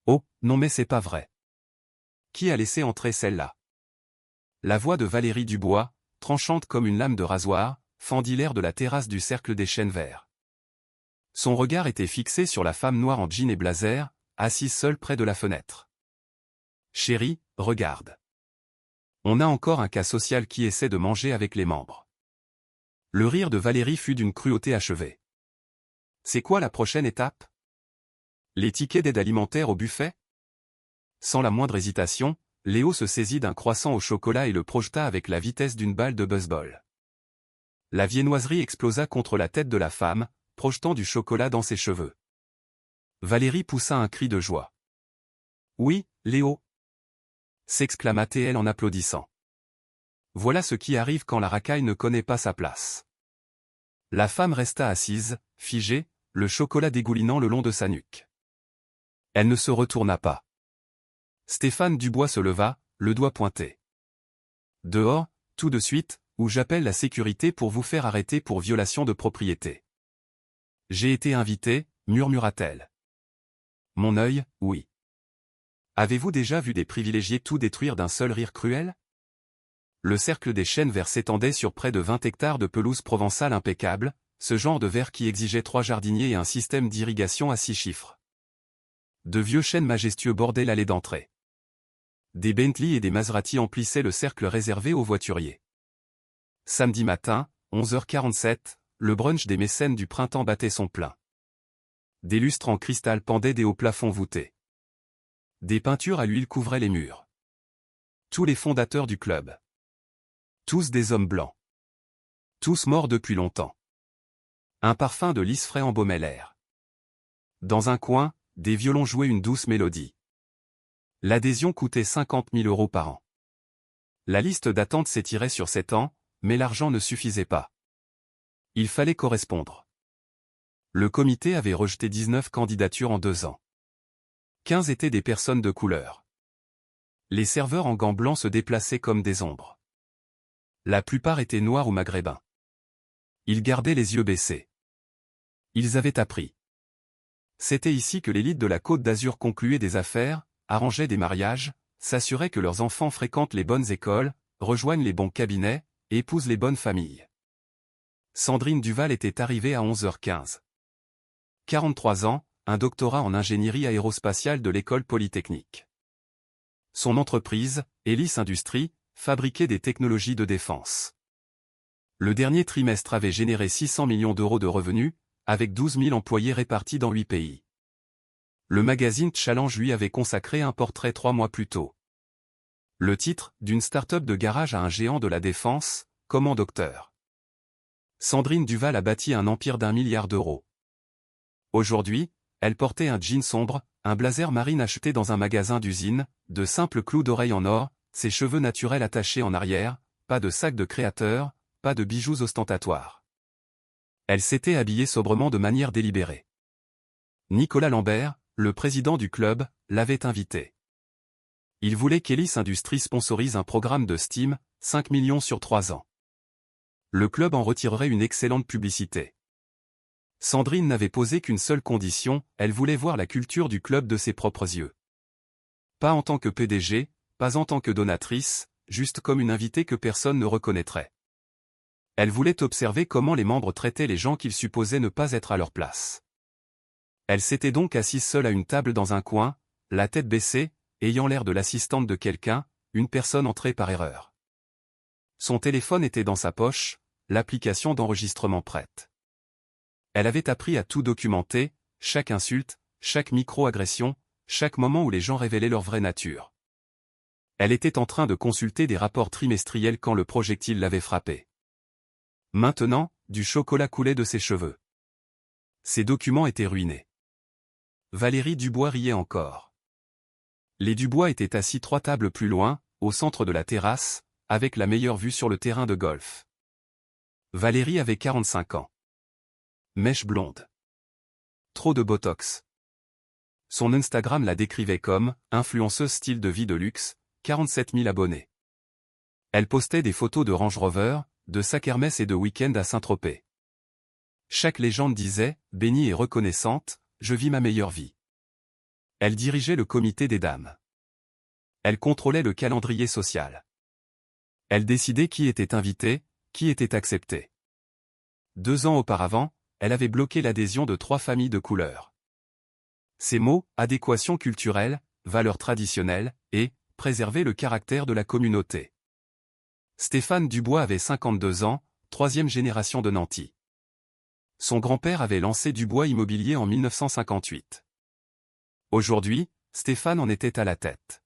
Oh, non mais c'est pas vrai. Qui a laissé entrer celle-là? La voix de Valérie Dubois, tranchante comme une lame de rasoir, fendit l'air de la terrasse du Cercle des Chênes Verts. Son regard était fixé sur la femme noire en jean et blazer, assise seule près de la fenêtre. Chérie, regarde. On a encore un cas social qui essaie de manger avec les membres. Le rire de Valérie fut d'une cruauté achevée. C'est quoi la prochaine étape? Les tickets d'aide alimentaire au buffet? Sans la moindre hésitation, Léo se saisit d'un croissant au chocolat et le projeta avec la vitesse d'une balle de baseball. La viennoiserie explosa contre la tête de la femme, projetant du chocolat dans ses cheveux. Valérie poussa un cri de joie. « Oui, Léo !» s'exclama-t-elle en applaudissant. Voilà ce qui arrive quand la racaille ne connaît pas sa place. La femme resta assise, figée, le chocolat dégoulinant le long de sa nuque. Elle ne se retourna pas. Stéphane Dubois se leva, le doigt pointé. « Dehors, tout de suite, ou j'appelle la sécurité pour vous faire arrêter pour violation de propriété. » J'ai été invité, murmura-t-elle. Mon œil, oui. Avez-vous déjà vu des privilégiés tout détruire d'un seul rire cruel? Le Cercle des Chênes Verts s'étendait sur près de 20 hectares de pelouse provençale impeccable, ce genre de verre qui exigeait 3 jardiniers et un système d'irrigation à 6 chiffres. De vieux chênes majestueux bordaient l'allée d'entrée. Des Bentley et des Maserati emplissaient le cercle réservé aux voituriers. Samedi matin, 11h47, le brunch des mécènes du printemps battait son plein. Des lustres en cristal pendaient des hauts plafonds voûtés. Des peintures à l'huile couvraient les murs. Tous les fondateurs du club. Tous des hommes blancs. Tous morts depuis longtemps. Un parfum de lys frais embaumait l'air. Dans un coin, des violons jouaient une douce mélodie. L'adhésion coûtait 50 000 € par an. La liste d'attente s'étirait sur 7 ans, mais l'argent ne suffisait pas. Il fallait correspondre. Le comité avait rejeté 19 candidatures en 2 ans. 15 étaient des personnes de couleur. Les serveurs en gants blancs se déplaçaient comme des ombres. La plupart étaient noirs ou maghrébins. Ils gardaient les yeux baissés. Ils avaient appris. C'était ici que l'élite de la Côte d'Azur concluait des affaires, arrangeait des mariages, s'assurait que leurs enfants fréquentent les bonnes écoles, rejoignent les bons cabinets, épousent les bonnes familles. Sandrine Duval était arrivée à 11h15. 43 ans, un doctorat en ingénierie aérospatiale de l'école polytechnique. Son entreprise, Hélice Industries, fabriquait des technologies de défense. Le dernier trimestre avait généré 600 millions d'euros de revenus, avec 12 000 employés répartis dans 8 pays. Le magazine Challenge lui avait consacré un portrait 3 mois plus tôt. Le titre, d'une start-up de garage à un géant de la défense, comment docteur. Sandrine Duval a bâti un empire d'1 milliard d'euros. Aujourd'hui, elle portait un jean sombre, un blazer marine acheté dans un magasin d'usine, de simples clous d'oreilles en or, ses cheveux naturels attachés en arrière, pas de sac de créateur, pas de bijoux ostentatoires. Elle s'était habillée sobrement de manière délibérée. Nicolas Lambert, le président du club, l'avait invitée. Il voulait qu'Hélice Industries sponsorise un programme de Steam, 5 millions sur 3 ans. Le club en retirerait une excellente publicité. Sandrine n'avait posé qu'une seule condition, elle voulait voir la culture du club de ses propres yeux. Pas en tant que PDG, pas en tant que donatrice, juste comme une invitée que personne ne reconnaîtrait. Elle voulait observer comment les membres traitaient les gens qu'ils supposaient ne pas être à leur place. Elle s'était donc assise seule à une table dans un coin, la tête baissée, ayant l'air de l'assistante de quelqu'un, une personne entrée par erreur. Son téléphone était dans sa poche, l'application d'enregistrement prête. Elle avait appris à tout documenter, chaque insulte, chaque micro-agression, chaque moment où les gens révélaient leur vraie nature. Elle était en train de consulter des rapports trimestriels quand le projectile l'avait frappée. Maintenant, du chocolat coulait de ses cheveux. Ses documents étaient ruinés. Valérie Dubois riait encore. Les Dubois étaient assis 3 tables plus loin, au centre de la terrasse, avec la meilleure vue sur le terrain de golf. Valérie avait 45 ans. Mèche blonde. Trop de botox. Son Instagram la décrivait comme « influenceuse style de vie de luxe », 47 000 abonnés. Elle postait des photos de Range Rover, de sacs Hermès et de week-end à Saint-Tropez. Chaque légende disait, bénie et reconnaissante, je vis ma meilleure vie. Elle dirigeait le comité des dames. Elle contrôlait le calendrier social. Elle décidait qui était invité, qui était accepté. 2 ans auparavant, elle avait bloqué l'adhésion de 3 familles de couleurs. Ces mots, adéquation culturelle, valeurs traditionnelles, et préserver le caractère de la communauté. Stéphane Dubois avait 52 ans, 3e génération de nantis. Son grand-père avait lancé Dubois Immobilier en 1958. Aujourd'hui, Stéphane en était à la tête.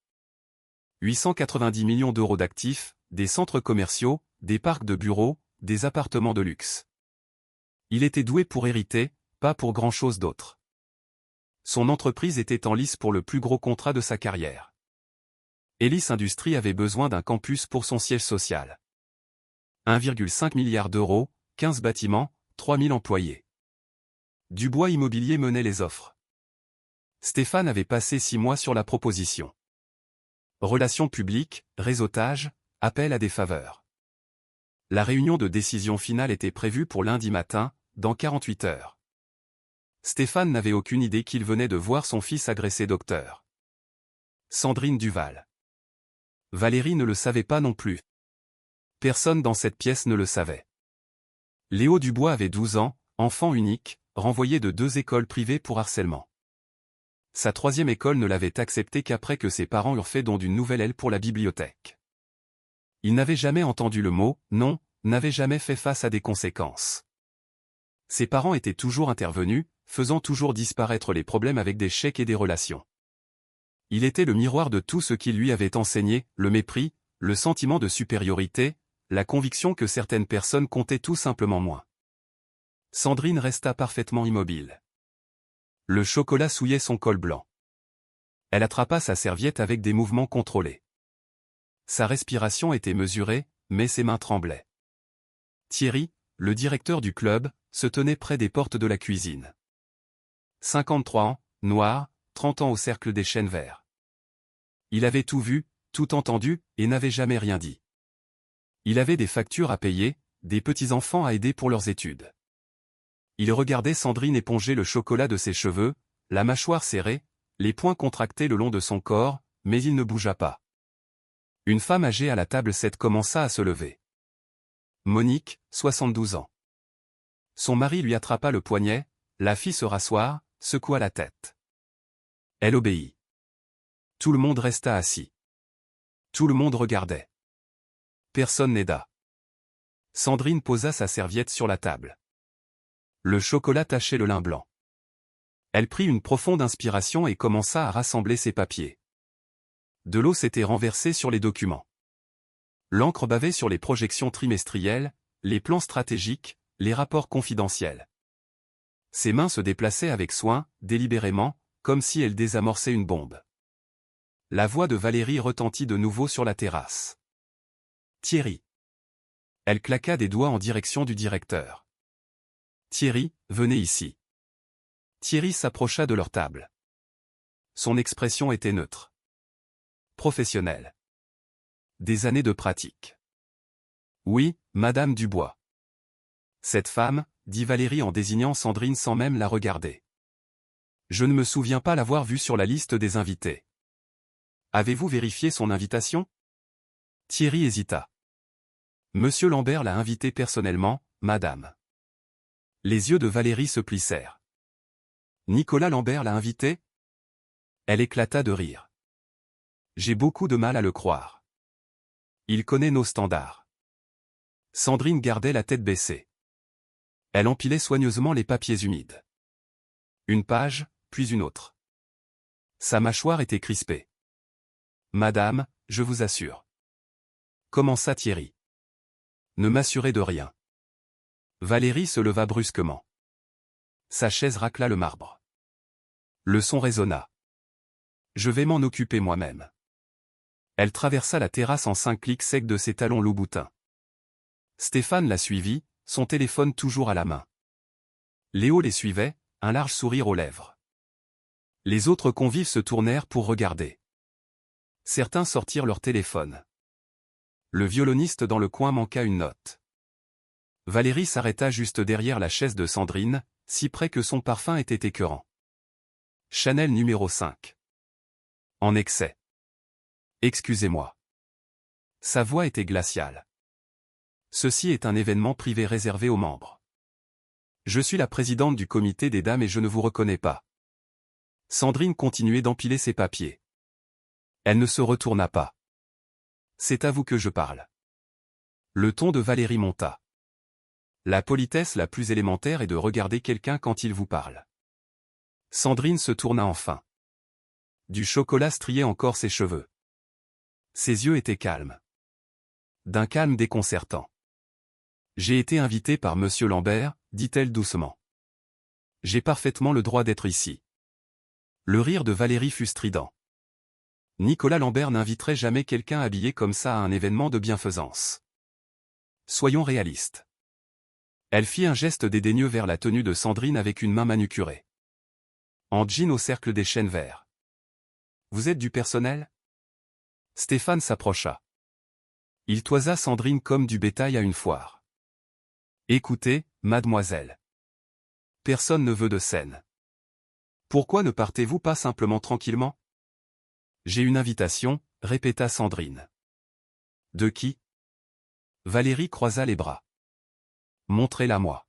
890 millions d'euros d'actifs, des centres commerciaux, des parcs de bureaux, des appartements de luxe. Il était doué pour hériter, pas pour grand-chose d'autre. Son entreprise était en lice pour le plus gros contrat de sa carrière. Elis Industries avait besoin d'un campus pour son siège social. 1,5 milliard d'euros, 15 bâtiments, 3000 employés. Dubois Immobilier menait les offres. Stéphane avait passé 6 mois sur la proposition. Relations publiques, réseautage, appel à des faveurs. La réunion de décision finale était prévue pour lundi matin, dans 48 heures. Stéphane n'avait aucune idée qu'il venait de voir son fils agressé docteur. Sandrine Duval. Valérie ne le savait pas non plus. Personne dans cette pièce ne le savait. Léo Dubois avait 12 ans, enfant unique, renvoyé de 2 écoles privées pour harcèlement. Sa 3e école ne l'avait accepté qu'après que ses parents eurent fait don d'une nouvelle aile pour la bibliothèque. Il n'avait jamais entendu le mot « non », n'avait jamais fait face à des conséquences. Ses parents étaient toujours intervenus, faisant toujours disparaître les problèmes avec des chèques et des relations. Il était le miroir de tout ce qu'il lui avait enseigné, le mépris, le sentiment de supériorité, la conviction que certaines personnes comptaient tout simplement moins. Sandrine resta parfaitement immobile. Le chocolat souillait son col blanc. Elle attrapa sa serviette avec des mouvements contrôlés. Sa respiration était mesurée, mais ses mains tremblaient. Thierry, le directeur du club, se tenait près des portes de la cuisine. 53 ans, noir, 30 ans au cercle des chênes verts. Il avait tout vu, tout entendu, et n'avait jamais rien dit. Il avait des factures à payer, des petits-enfants à aider pour leurs études. Il regardait Sandrine éponger le chocolat de ses cheveux, la mâchoire serrée, les poings contractés le long de son corps, mais il ne bougea pas. Une femme âgée à la table 7 commença à se lever. Monique, 72 ans. Son mari lui attrapa le poignet, la fit se rasseoir, secoua la tête. Elle obéit. Tout le monde resta assis. Tout le monde regardait. Personne n'aida. Sandrine posa sa serviette sur la table. Le chocolat tachait le lin blanc. Elle prit une profonde inspiration et commença à rassembler ses papiers. De l'eau s'était renversée sur les documents. L'encre bavait sur les projections trimestrielles, les plans stratégiques, les rapports confidentiels. Ses mains se déplaçaient avec soin, délibérément, comme si elle désamorçait une bombe. La voix de Valérie retentit de nouveau sur la terrasse. Thierry. Elle claqua des doigts en direction du directeur. Thierry, venez ici. Thierry s'approcha de leur table. Son expression était neutre. Professionnelle. Des années de pratique. Oui, Madame Dubois. Cette femme, dit Valérie en désignant Sandrine sans même la regarder. Je ne me souviens pas l'avoir vue sur la liste des invités. Avez-vous vérifié son invitation? Thierry hésita. Monsieur Lambert l'a invité personnellement, madame. Les yeux de Valérie se plissèrent. Nicolas Lambert l'a invité? Elle éclata de rire. J'ai beaucoup de mal à le croire. Il connaît nos standards. Sandrine gardait la tête baissée. Elle empilait soigneusement les papiers humides. Une page, puis une autre. Sa mâchoire était crispée. Madame, je vous assure. Commença Thierry. Ne m'assurez de rien. Valérie se leva brusquement. Sa chaise racla le marbre. Le son résonna. Je vais m'en occuper moi-même. Elle traversa la terrasse en 5 clics secs de ses talons loup-boutin. Stéphane la suivit, son téléphone toujours à la main. Léo les suivait, un large sourire aux lèvres. Les autres convives se tournèrent pour regarder. Certains sortirent leur téléphone. Le violoniste dans le coin manqua une note. Valérie s'arrêta juste derrière la chaise de Sandrine, si près que son parfum était écœurant. Chanel numéro 5. En excès. Excusez-moi. Sa voix était glaciale. Ceci est un événement privé réservé aux membres. Je suis la présidente du comité des dames et je ne vous reconnais pas. Sandrine continuait d'empiler ses papiers. Elle ne se retourna pas. C'est à vous que je parle. Le ton de Valérie monta. La politesse la plus élémentaire est de regarder quelqu'un quand il vous parle. Sandrine se tourna enfin. Du chocolat striait encore ses cheveux. Ses yeux étaient calmes. D'un calme déconcertant. J'ai été invitée par Monsieur Lambert, dit-elle doucement. J'ai parfaitement le droit d'être ici. Le rire de Valérie fut strident. Nicolas Lambert n'inviterait jamais quelqu'un habillé comme ça à un événement de bienfaisance. Soyons réalistes. Elle fit un geste dédaigneux vers la tenue de Sandrine avec une main manucurée. En jean au cercle des chênes verts. Vous êtes du personnel? Stéphane s'approcha. Il toisa Sandrine comme du bétail à une foire. Écoutez, mademoiselle. Personne ne veut de scène. Pourquoi ne partez-vous pas simplement tranquillement? J'ai une invitation, répéta Sandrine. De qui? Valérie croisa les bras. Montrez-la-moi.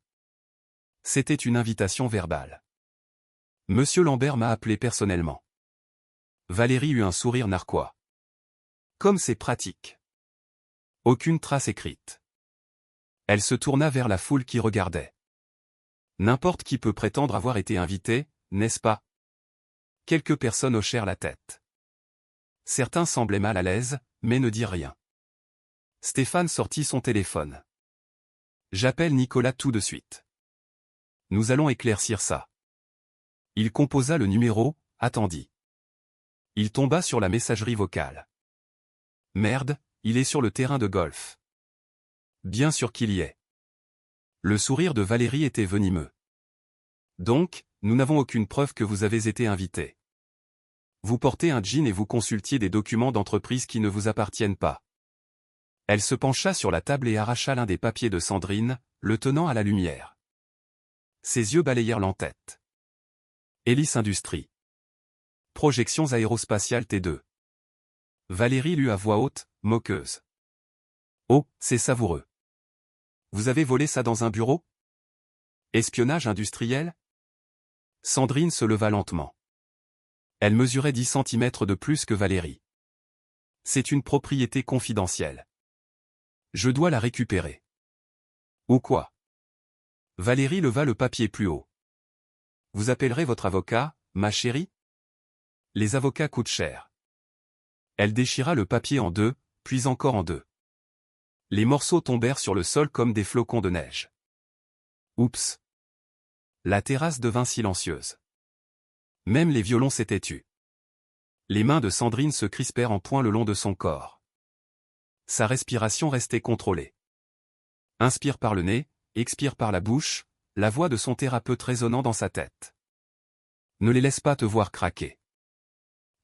C'était une invitation verbale. Monsieur Lambert m'a appelé personnellement. Valérie eut un sourire narquois. Comme c'est pratique. Aucune trace écrite. Elle se tourna vers la foule qui regardait. N'importe qui peut prétendre avoir été invité, n'est-ce pas? Quelques personnes hochèrent la tête. Certains semblaient mal à l'aise, mais ne dirent rien. Stéphane sortit son téléphone. J'appelle Nicolas tout de suite. Nous allons éclaircir ça. Il composa le numéro, attendit. Il tomba sur la messagerie vocale. Merde, il est sur le terrain de golf. Bien sûr qu'il y est. Le sourire de Valérie était venimeux. Donc, nous n'avons aucune preuve que vous avez été invité. Vous portez un jean et vous consultiez des documents d'entreprise qui ne vous appartiennent pas. Elle se pencha sur la table et arracha l'un des papiers de Sandrine, le tenant à la lumière. Ses yeux balayèrent l'entête. Hélice Industries. Projections aérospatiales T2. Valérie lut à voix haute, moqueuse. Oh, c'est savoureux. Vous avez volé ça dans un bureau? Espionnage industriel? Sandrine se leva lentement. Elle mesurait 10 centimètres de plus que Valérie. C'est une propriété confidentielle. Je dois la récupérer. Ou quoi? Valérie leva le papier plus haut. Vous appellerez votre avocat, ma chérie? Les avocats coûtent cher. Elle déchira le papier en deux, puis encore en deux. Les morceaux tombèrent sur le sol comme des flocons de neige. Oups! La terrasse devint silencieuse. Même les violons s'étaient tus. Les mains de Sandrine se crispèrent en poings le long de son corps. Sa respiration restait contrôlée. Inspire par le nez, expire par la bouche, la voix de son thérapeute résonnant dans sa tête. Ne les laisse pas te voir craquer.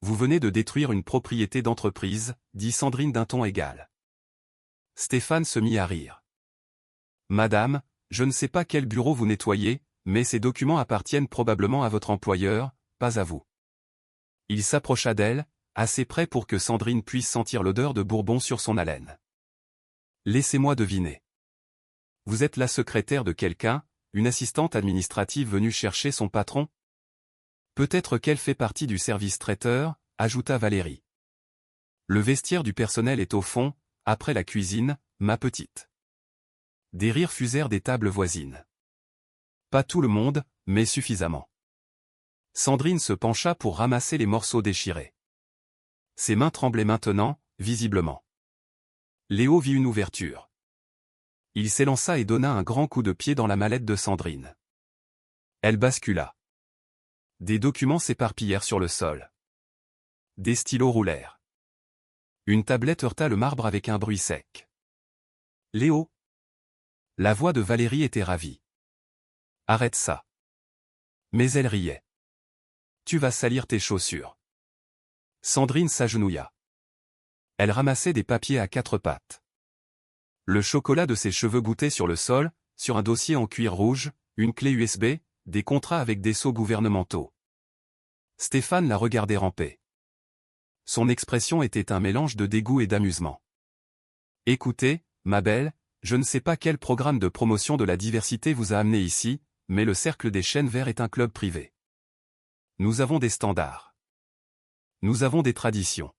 Vous venez de détruire une propriété d'entreprise, dit Sandrine d'un ton égal. Stéphane se mit à rire. Madame, je ne sais pas quel bureau vous nettoyez, mais ces documents appartiennent probablement à votre employeur, pas à vous. Il s'approcha d'elle, assez près pour que Sandrine puisse sentir l'odeur de bourbon sur son haleine. Laissez-moi deviner. Vous êtes la secrétaire de quelqu'un, une assistante administrative venue chercher son patron? Peut-être qu'elle fait partie du service traiteur, ajouta Valérie. Le vestiaire du personnel est au fond, après la cuisine, ma petite. Des rires fusèrent des tables voisines. Pas tout le monde, mais suffisamment. Sandrine se pencha pour ramasser les morceaux déchirés. Ses mains tremblaient maintenant, visiblement. Léo vit une ouverture. Il s'élança et donna un grand coup de pied dans la mallette de Sandrine. Elle bascula. Des documents s'éparpillèrent sur le sol. Des stylos roulèrent. Une tablette heurta le marbre avec un bruit sec. Léo. La voix de Valérie était ravie. Arrête ça. Mais elle riait. Tu vas salir tes chaussures. Sandrine s'agenouilla. Elle ramassait des papiers à quatre pattes. Le chocolat de ses cheveux gouttait sur le sol, sur un dossier en cuir rouge, une clé USB, des contrats avec des sceaux gouvernementaux. Stéphane la regardait ramper. Son expression était un mélange de dégoût et d'amusement. Écoutez, ma belle, je ne sais pas quel programme de promotion de la diversité vous a amené ici, mais le Cercle des Chênes Verts est un club privé. Nous avons des standards. Nous avons des traditions.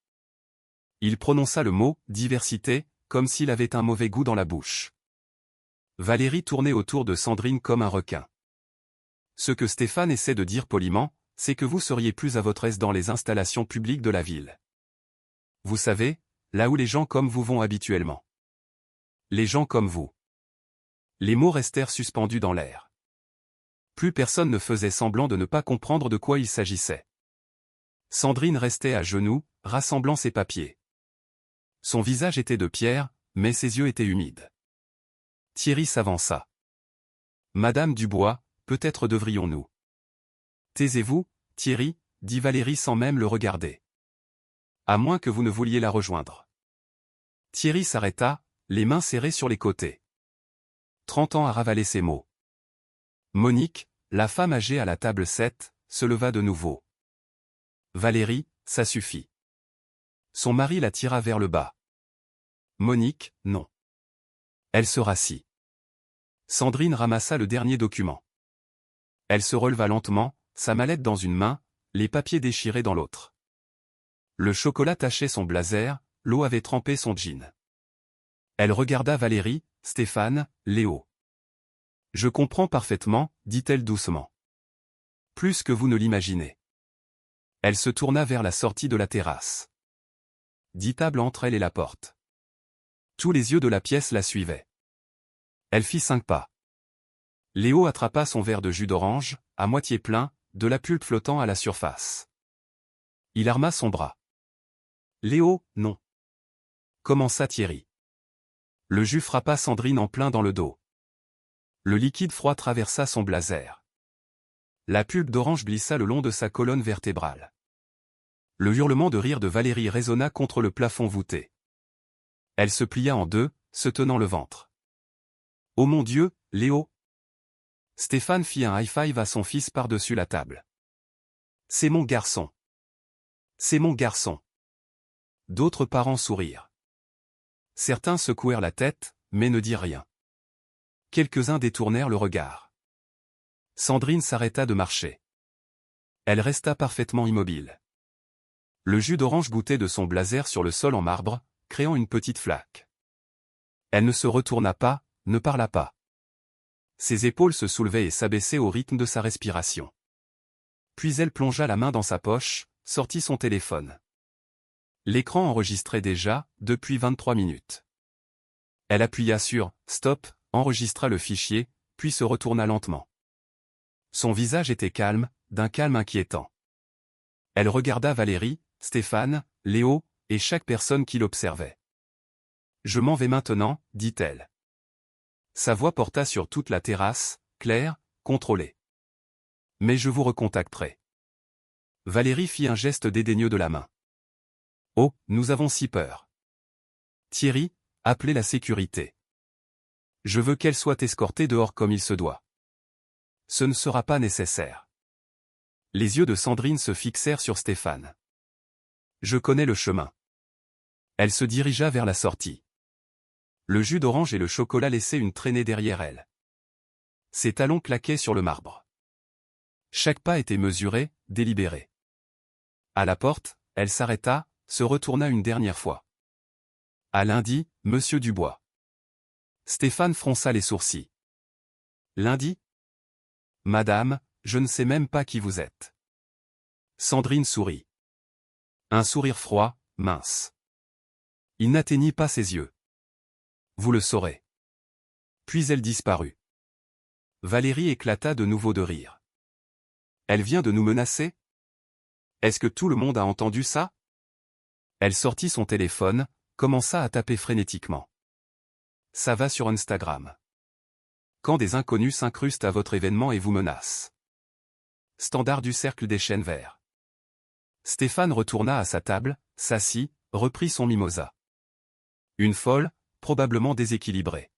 Il prononça le mot « diversité » comme s'il avait un mauvais goût dans la bouche. Valérie tournait autour de Sandrine comme un requin. Ce que Stéphane essaie de dire poliment, c'est que vous seriez plus à votre aise dans les installations publiques de la ville. Vous savez, là où les gens comme vous vont habituellement. Les gens comme vous. Les mots restèrent suspendus dans l'air. Plus personne ne faisait semblant de ne pas comprendre de quoi il s'agissait. Sandrine restait à genoux, rassemblant ses papiers. Son visage était de pierre, mais ses yeux étaient humides. Thierry s'avança. « Madame Dubois, peut-être devrions-nous. » « Taisez-vous, Thierry, dit Valérie sans même le regarder. « À moins que vous ne vouliez la rejoindre. » Thierry s'arrêta, les mains serrées sur les côtés. 30 ans à ravaler ces mots. Monique, la femme âgée à la table 7, se leva de nouveau. « Valérie, ça suffit. » Son mari la tira vers le bas. Monique, non. Elle se rassit. Sandrine ramassa le dernier document. Elle se releva lentement, sa mallette dans une main, les papiers déchirés dans l'autre. Le chocolat tachait son blazer, l'eau avait trempé son jean. Elle regarda Valérie, Stéphane, Léo. « Je comprends parfaitement, dit-elle doucement. Plus que vous ne l'imaginez. » Elle se tourna vers la sortie de la terrasse. 10 tables entre elle et la porte. Tous les yeux de la pièce la suivaient. Elle fit 5 pas. Léo attrapa son verre de jus d'orange, à moitié plein, de la pulpe flottant à la surface. Il arma son bras. « Léo, non. » commença Thierry. Le jus frappa Sandrine en plein dans le dos. Le liquide froid traversa son blazer. La pulpe d'orange glissa le long de sa colonne vertébrale. Le hurlement de rire de Valérie résonna contre le plafond voûté. Elle se plia en deux, se tenant le ventre. « Oh mon Dieu, Léo !» Stéphane fit un high-five à son fils par-dessus la table. « C'est mon garçon. C'est mon garçon. » D'autres parents sourirent. Certains secouèrent la tête, mais ne dirent rien. Quelques-uns détournèrent le regard. Sandrine s'arrêta de marcher. Elle resta parfaitement immobile. Le jus d'orange goûtait de son blazer sur le sol en marbre, créant une petite flaque. Elle ne se retourna pas, ne parla pas. Ses épaules se soulevaient et s'abaissaient au rythme de sa respiration. Puis elle plongea la main dans sa poche, sortit son téléphone. L'écran enregistrait déjà, depuis 23 minutes. Elle appuya sur « Stop », enregistra le fichier, puis se retourna lentement. Son visage était calme, d'un calme inquiétant. Elle regarda Valérie, Stéphane, Léo, et chaque personne qui l'observait. « Je m'en vais maintenant, dit-elle. » Sa voix porta sur toute la terrasse, claire, contrôlée. « Mais je vous recontacterai. » Valérie fit un geste dédaigneux de la main. « Oh, nous avons si peur. » Thierry, appelez la sécurité. Je veux qu'elle soit escortée dehors comme il se doit. Ce ne sera pas nécessaire. Les yeux de Sandrine se fixèrent sur Stéphane. Je connais le chemin. Elle se dirigea vers la sortie. Le jus d'orange et le chocolat laissaient une traînée derrière elle. Ses talons claquaient sur le marbre. Chaque pas était mesuré, délibéré. À la porte, elle s'arrêta, se retourna une dernière fois. À lundi, Monsieur Dubois. Stéphane fronça les sourcils. Lundi ? Madame, je ne sais même pas qui vous êtes. Sandrine sourit. Un sourire froid, mince. Il n'atteignit pas ses yeux. Vous le saurez. Puis elle disparut. Valérie éclata de nouveau de rire. Elle vient de nous menacer ? Est-ce que tout le monde a entendu ça ? Elle sortit son téléphone, commença à taper frénétiquement. Ça va sur Instagram. Quand des inconnus s'incrustent à votre événement et vous menacent. Standard du Cercle des Chênes Verts. Stéphane retourna à sa table, s'assit, reprit son mimosa. Une folle, probablement déséquilibrée.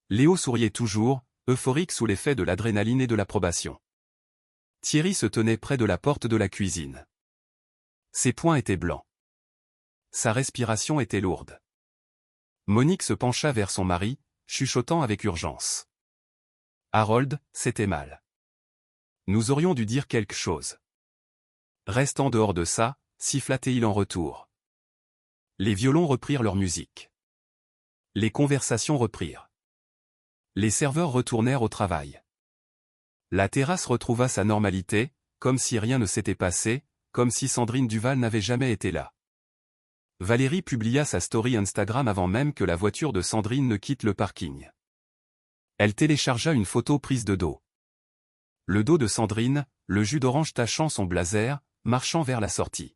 Léo souriait toujours, euphorique sous l'effet de l'adrénaline et de l'approbation. Thierry se tenait près de la porte de la cuisine. Ses poings étaient blancs. Sa respiration était lourde. Monique se pencha vers son mari, chuchotant avec urgence. Harold, c'était mal. Nous aurions dû dire quelque chose. Reste en dehors de ça, siffla-t-il en retour. Les violons reprirent leur musique. Les conversations reprirent. Les serveurs retournèrent au travail. La terrasse retrouva sa normalité, comme si rien ne s'était passé, comme si Sandrine Duval n'avait jamais été là. Valérie publia sa story Instagram avant même que la voiture de Sandrine ne quitte le parking. Elle téléchargea une photo prise de dos. Le dos de Sandrine, le jus d'orange tachant son blazer, marchant vers la sortie.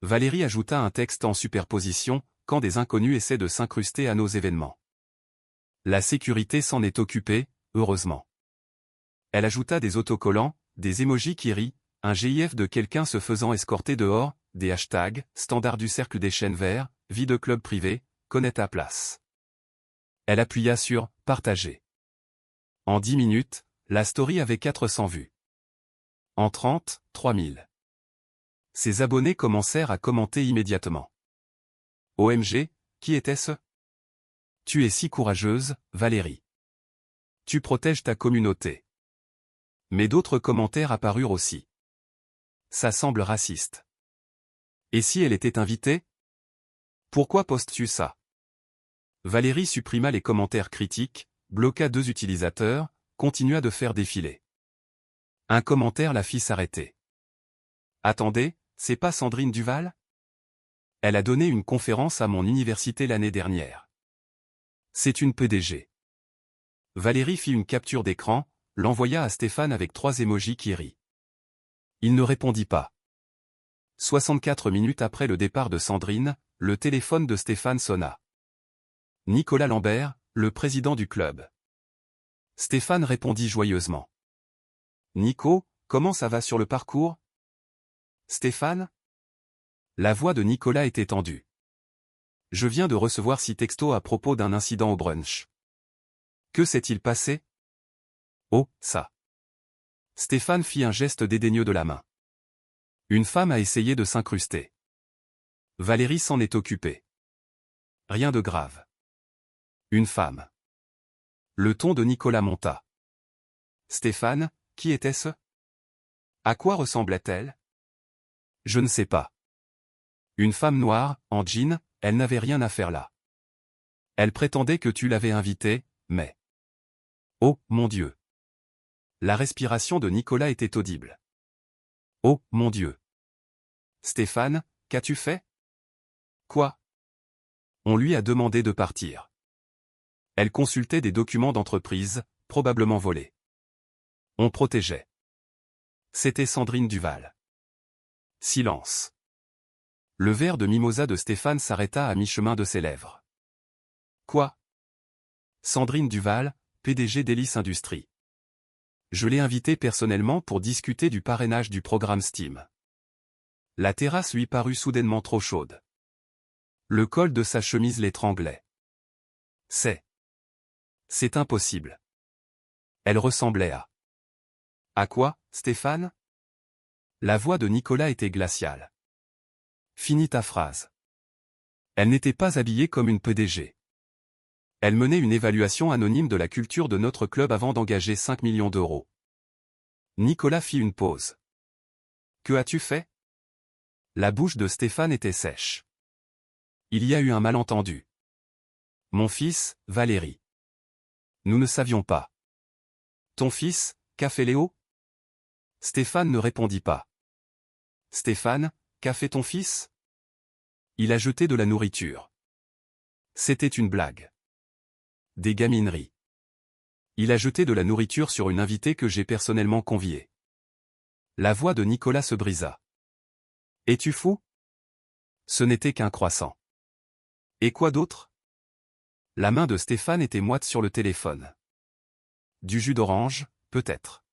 Valérie ajouta un texte en superposition, quand des inconnus essaient de s'incruster à nos événements. La sécurité s'en est occupée, heureusement. Elle ajouta des autocollants, des emojis qui rient, un GIF de quelqu'un se faisant escorter dehors, des hashtags, standard du cercle des chênes verts, vie de club privé, connais ta place. Elle appuya sur « Partager ». En 10 minutes, la story avait 400 vues. En 30, 3000. Ses abonnés commencèrent à commenter immédiatement. OMG, qui était-ce? Tu es si courageuse, Valérie. Tu protèges ta communauté. Mais d'autres commentaires apparurent aussi. Ça semble raciste. Et si elle était invitée? Pourquoi postes-tu ça? Valérie supprima les commentaires critiques, bloqua 2 utilisateurs, continua de faire défiler. Un commentaire la fit s'arrêter. Attendez, c'est pas Sandrine Duval? Elle a donné une conférence à mon université l'année dernière. C'est une PDG. Valérie fit une capture d'écran, l'envoya à Stéphane avec 3 emojis qui rient. Il ne répondit pas. 64 minutes après le départ de Sandrine, le téléphone de Stéphane sonna. Nicolas Lambert, le président du club. Stéphane répondit joyeusement. Nico, comment ça va sur le parcours? Stéphane? La voix de Nicolas était tendue. Je viens de recevoir 6 textos à propos d'un incident au brunch. Que s'est-il passé? Oh, ça. Stéphane fit un geste dédaigneux de la main. Une femme a essayé de s'incruster. Valérie s'en est occupée. Rien de grave. Une femme. Le ton de Nicolas monta. Stéphane, qui était-ce? À quoi ressemblait-elle? Je ne sais pas. Une femme noire, en jean, elle n'avait rien à faire là. Elle prétendait que tu l'avais invitée, mais... Oh, mon Dieu. La respiration de Nicolas était audible. Oh, mon Dieu. Stéphane, qu'as-tu fait? Quoi? On lui a demandé de partir. Elle consultait des documents d'entreprise, probablement volés. On protégeait. C'était Sandrine Duval. Silence. Le verre de mimosa de Stéphane s'arrêta à mi-chemin de ses lèvres. Quoi? Sandrine Duval, PDG d'Hélice Industries. Je l'ai invitée personnellement pour discuter du parrainage du programme STEAM. La terrasse lui parut soudainement trop chaude. Le col de sa chemise l'étranglait. C'est impossible. Elle ressemblait à... À quoi, Stéphane? La voix de Nicolas était glaciale. Finis ta phrase. Elle n'était pas habillée comme une PDG. Elle menait une évaluation anonyme de la culture de notre club avant d'engager 5 millions d'euros. Nicolas fit une pause. Que as-tu fait? La bouche de Stéphane était sèche. Il y a eu un malentendu. Mon fils, Valérie. Nous ne savions pas. Ton fils, qu'a fait Léo? Stéphane ne répondit pas. Stéphane, qu'a fait ton fils? Il a jeté de la nourriture. C'était une blague. Des gamineries. Il a jeté de la nourriture sur une invitée que j'ai personnellement conviée. La voix de Nicolas se brisa. Es-tu fou? Ce n'était qu'un croissant. Et quoi d'autre? La main de Stéphane était moite sur le téléphone. Du jus d'orange, peut-être.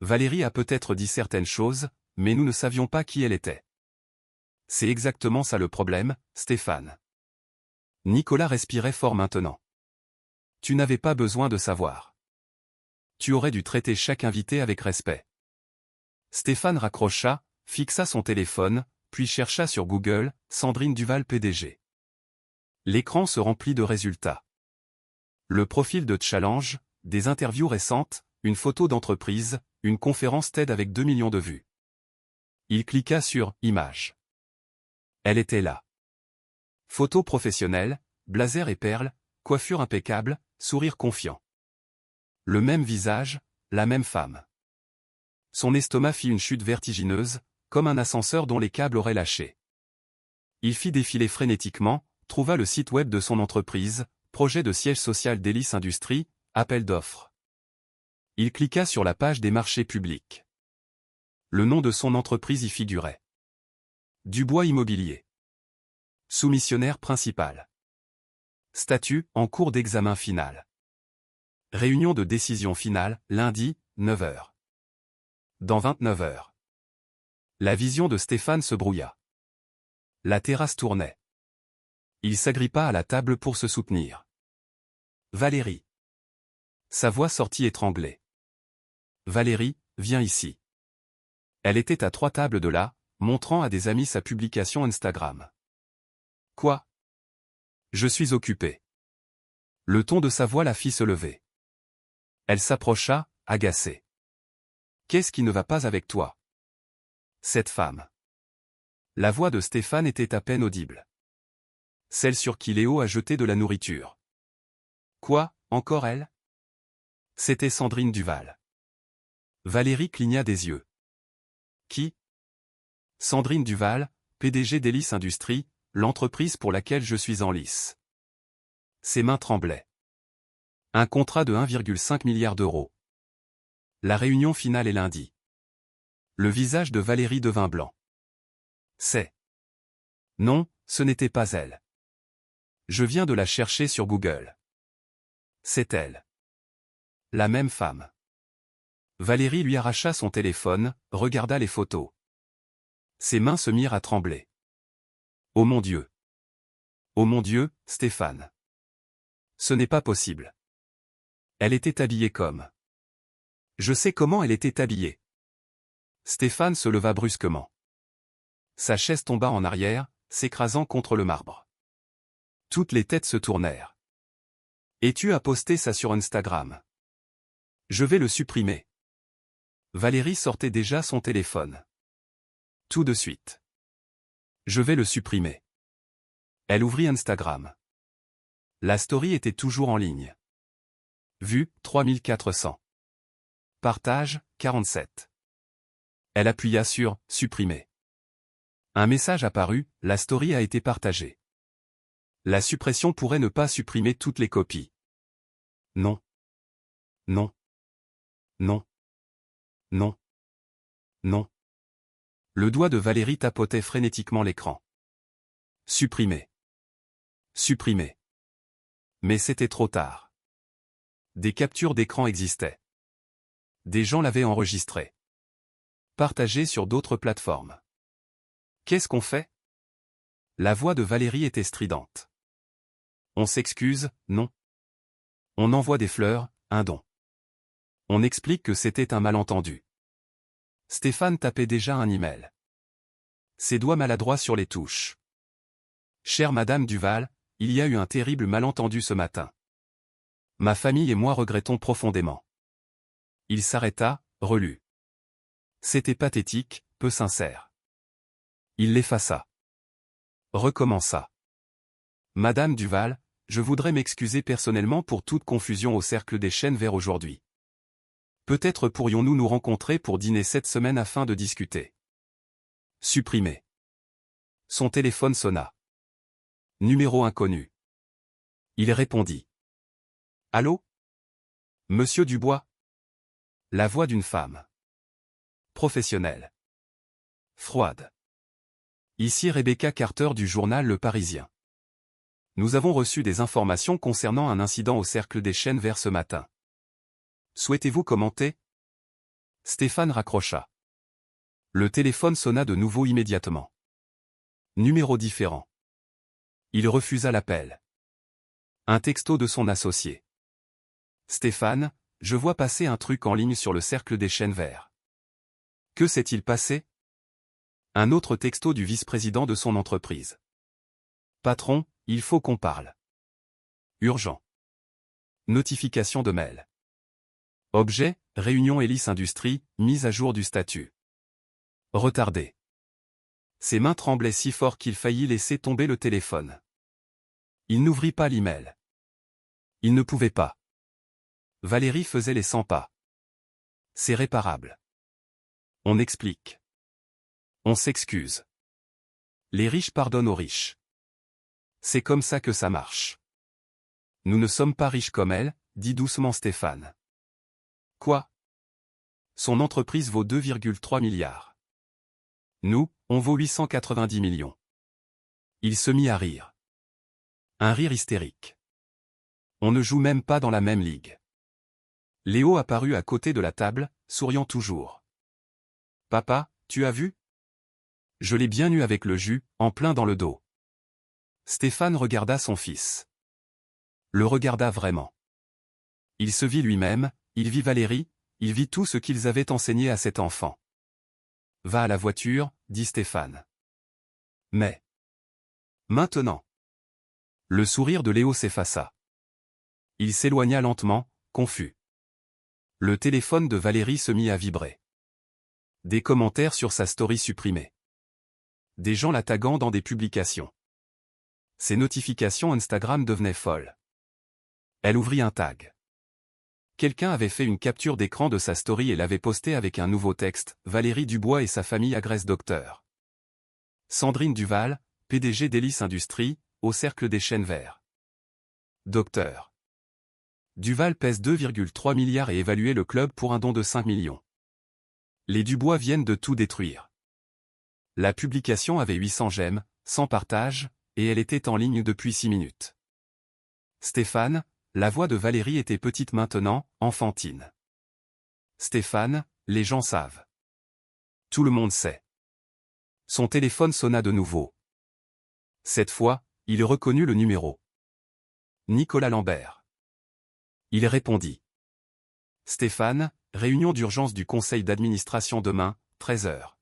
Valérie a peut-être dit certaines choses, mais nous ne savions pas qui elle était. C'est exactement ça le problème, Stéphane. Nicolas respirait fort maintenant. Tu n'avais pas besoin de savoir. Tu aurais dû traiter chaque invité avec respect. Stéphane raccrocha, fixa son téléphone, puis chercha sur Google « Sandrine Duval PDG ». L'écran se remplit de résultats. Le profil de challenge, des interviews récentes, une photo d'entreprise, une conférence TED avec 2 millions de vues. Il cliqua sur « Images ». Elle était là. Photo professionnelle, blazer et perles, coiffure impeccable, sourire confiant. Le même visage, la même femme. Son estomac fit une chute vertigineuse, comme un ascenseur dont les câbles auraient lâché. Il fit défiler frénétiquement, trouva le site web de son entreprise, projet de siège social d'Hélice Industries, appel d'offres. Il cliqua sur la page des marchés publics. Le nom de son entreprise y figurait. Dubois Immobilier. Soumissionnaire principal. Statut, en cours d'examen final. Réunion de décision finale, lundi, 9h. Dans 29 heures. La vision de Stéphane se brouilla. La terrasse tournait. Il s'agrippa à la table pour se soutenir. Valérie. Sa voix sortit étranglée. Valérie, viens ici. Elle était à 3 tables de là, montrant à des amis sa publication Instagram. Quoi? Je suis occupée. Le ton de sa voix la fit se lever. Elle s'approcha, agacée. Qu'est-ce qui ne va pas avec toi? Cette femme. La voix de Stéphane était à peine audible. Celle sur qui Léo a jeté de la nourriture. Quoi, encore elle? C'était Sandrine Duval. Valérie cligna des yeux. Qui? Sandrine Duval, PDG d'Hélice Industries, l'entreprise pour laquelle je suis en lice. Ses mains tremblaient. Un contrat de 1,5 milliard d'euros. La réunion finale est lundi. Le visage de Valérie devint blanc. C'est. Non, ce n'était pas elle. Je viens de la chercher sur Google. C'est elle. La même femme. Valérie lui arracha son téléphone, regarda les photos. Ses mains se mirent à trembler. Oh mon Dieu! Oh mon Dieu, Stéphane! Ce n'est pas possible. Elle était habillée comme. Je sais comment elle était habillée. Stéphane se leva brusquement. Sa chaise tomba en arrière, s'écrasant contre le marbre. Toutes les têtes se tournèrent. Et tu as posté ça sur Instagram. Je vais le supprimer. Valérie sortait déjà son téléphone. Tout de suite. Je vais le supprimer. Elle ouvrit Instagram. La story était toujours en ligne. Vue, 3400. Partage, 47. Elle appuya sur « Supprimer ». Un message apparut, la story a été partagée. La suppression pourrait ne pas supprimer toutes les copies. Non. Non. Non. Non. Non. Le doigt de Valérie tapotait frénétiquement l'écran. Supprimer. Supprimer. Mais c'était trop tard. Des captures d'écran existaient. Des gens l'avaient enregistré. Partagé sur d'autres plateformes. Qu'est-ce qu'on fait? La voix de Valérie était stridente. On s'excuse, non. On envoie des fleurs, un don. On explique que c'était un malentendu. Stéphane tapait déjà un email. Ses doigts maladroits sur les touches. Chère Madame Duval, il y a eu un terrible malentendu ce matin. Ma famille et moi regrettons profondément. Il s'arrêta, relut. C'était pathétique, peu sincère. Il l'effaça. Recommença. Madame Duval, je voudrais m'excuser personnellement pour toute confusion au cercle des Chênes Verts aujourd'hui. Peut-être pourrions-nous nous rencontrer pour dîner cette semaine afin de discuter. Supprimer. Son téléphone sonna. Numéro inconnu. Il répondit. Allô? Monsieur Dubois? La voix d'une femme. Professionnelle. Froide. Ici Rebecca Carter du journal Le Parisien. Nous avons reçu des informations concernant un incident au cercle des Chênes Verts ce matin. Souhaitez-vous commenter? Stéphane raccrocha. Le téléphone sonna de nouveau immédiatement. Numéro différent. Il refusa l'appel. Un texto de son associé. Stéphane, je vois passer un truc en ligne sur le cercle des Chênes Verts. Que s'est-il passé? Un autre texto du vice-président de son entreprise. Patron, il faut qu'on parle. Urgent. Notification de mail. Objet, réunion Hélice Industrie, mise à jour du statut. Retardé. Ses mains tremblaient si fort qu'il faillit laisser tomber le téléphone. Il n'ouvrit pas l'email. Il ne pouvait pas. Valérie faisait les 100 pas. C'est réparable. On explique. On s'excuse. Les riches pardonnent aux riches. C'est comme ça que ça marche. Nous ne sommes pas riches comme elle, dit doucement Stéphane. Quoi? Son entreprise vaut 2,3 milliards. Nous, on vaut 890 millions. Il se mit à rire. Un rire hystérique. On ne joue même pas dans la même ligue. Léo apparut à côté de la table, souriant toujours. Papa, tu as vu? Je l'ai bien eu avec le jus, en plein dans le dos. Stéphane regarda son fils. Le regarda vraiment. Il se vit lui-même, il vit Valérie, il vit tout ce qu'ils avaient enseigné à cet enfant. Va à la voiture, dit Stéphane. Mais. Maintenant. Le sourire de Léo s'effaça. Il s'éloigna lentement, confus. Le téléphone de Valérie se mit à vibrer. Des commentaires sur sa story supprimés. Des gens la taguant dans des publications. Ses notifications Instagram devenaient folles. Elle ouvrit un tag. Quelqu'un avait fait une capture d'écran de sa story et l'avait posté avec un nouveau texte, Valérie Dubois et sa famille agressent docteur. Sandrine Duval, PDG d'Hélice Industrie, au cercle des chênes verts. Docteur. Duval pèse 2,3 milliards et évaluait le club pour un don de 5 millions. Les Dubois viennent de tout détruire. La publication avait 800 j'aime, 100 partages, et elle était en ligne depuis 6 minutes. Stéphane, la voix de Valérie était petite maintenant, enfantine. Stéphane, les gens savent. Tout le monde sait. Son téléphone sonna de nouveau. Cette fois, il reconnut le numéro. Nicolas Lambert. Il répondit. Stéphane, réunion d'urgence du conseil d'administration demain, 13h.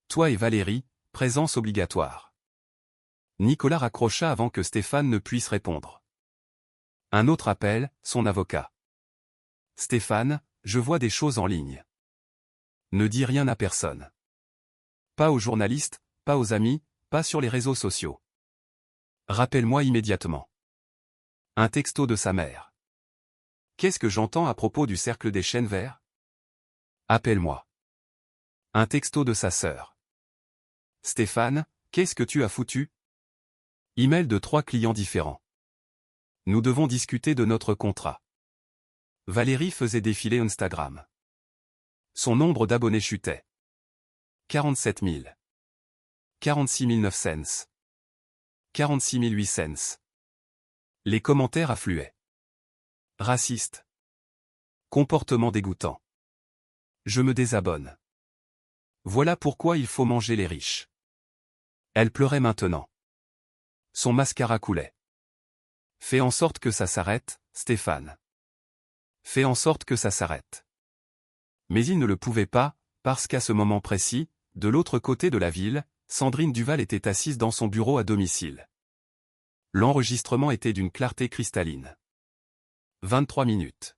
Toi et Valérie, présence obligatoire. Nicolas raccrocha avant que Stéphane ne puisse répondre. Un autre appel, son avocat. Stéphane, je vois des choses en ligne. Ne dis rien à personne. Pas aux journalistes, pas aux amis, pas sur les réseaux sociaux. Rappelle-moi immédiatement. Un texto de sa mère. Qu'est-ce que j'entends à propos du cercle des chênes verts? Appelle-moi. Un texto de sa sœur. Stéphane, qu'est-ce que tu as foutu? Email de 3 clients différents. Nous devons discuter de notre contrat. Valérie faisait défiler Instagram. Son nombre d'abonnés chutait. 47 000. 46 900. 46 800. Les commentaires affluaient. Raciste. Comportement dégoûtant. Je me désabonne. Voilà pourquoi il faut manger les riches. Elle pleurait maintenant. Son mascara coulait. Fais en sorte que ça s'arrête, Stéphane. Fais en sorte que ça s'arrête. Mais il ne le pouvait pas, parce qu'à ce moment précis, de l'autre côté de la ville, Sandrine Duval était assise dans son bureau à domicile. L'enregistrement était d'une clarté cristalline. 23 minutes.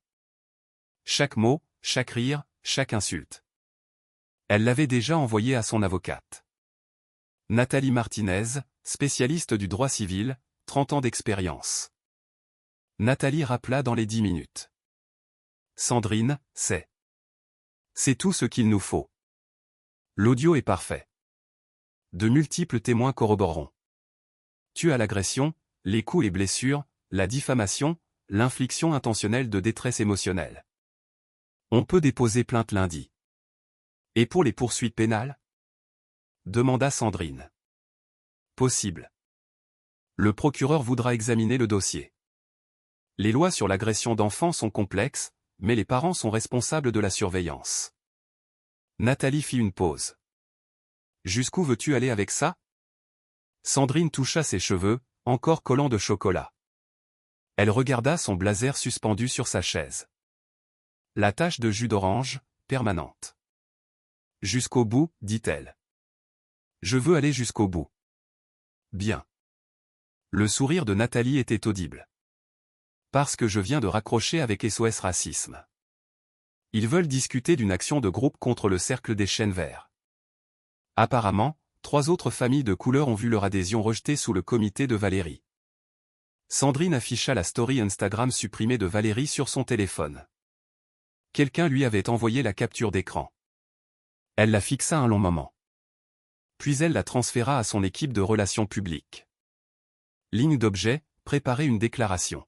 Chaque mot, chaque rire, chaque insulte. Elle l'avait déjà envoyé à son avocate. Nathalie Martinez, spécialiste du droit civil, 30 ans d'expérience. Nathalie rappela dans les 10 minutes. Sandrine, c'est tout ce qu'il nous faut. L'audio est parfait. De multiples témoins corroboreront. Tu as l'agression, les coups et blessures, la diffamation, l'infliction intentionnelle de détresse émotionnelle. On peut déposer plainte lundi. Et pour les poursuites pénales? Demanda Sandrine. Possible. Le procureur voudra examiner le dossier. Les lois sur l'agression d'enfants sont complexes, mais les parents sont responsables de la surveillance. Nathalie fit une pause. Jusqu'où veux-tu aller avec ça? Sandrine toucha ses cheveux, encore collants de chocolat. Elle regarda son blazer suspendu sur sa chaise. La tache de jus d'orange, permanente. Jusqu'au bout, dit-elle. Je veux aller jusqu'au bout. Bien. Le sourire de Nathalie était audible. Parce que je viens de raccrocher avec SOS Racisme. Ils veulent discuter d'une action de groupe contre le cercle des chênes verts. Apparemment, 3 autres familles de couleurs ont vu leur adhésion rejetée sous le comité de Valérie. Sandrine afficha la story Instagram supprimée de Valérie sur son téléphone. Quelqu'un lui avait envoyé la capture d'écran. Elle la fixa un long moment. Puis elle la transféra à son équipe de relations publiques. Ligne d'objet, préparer une déclaration.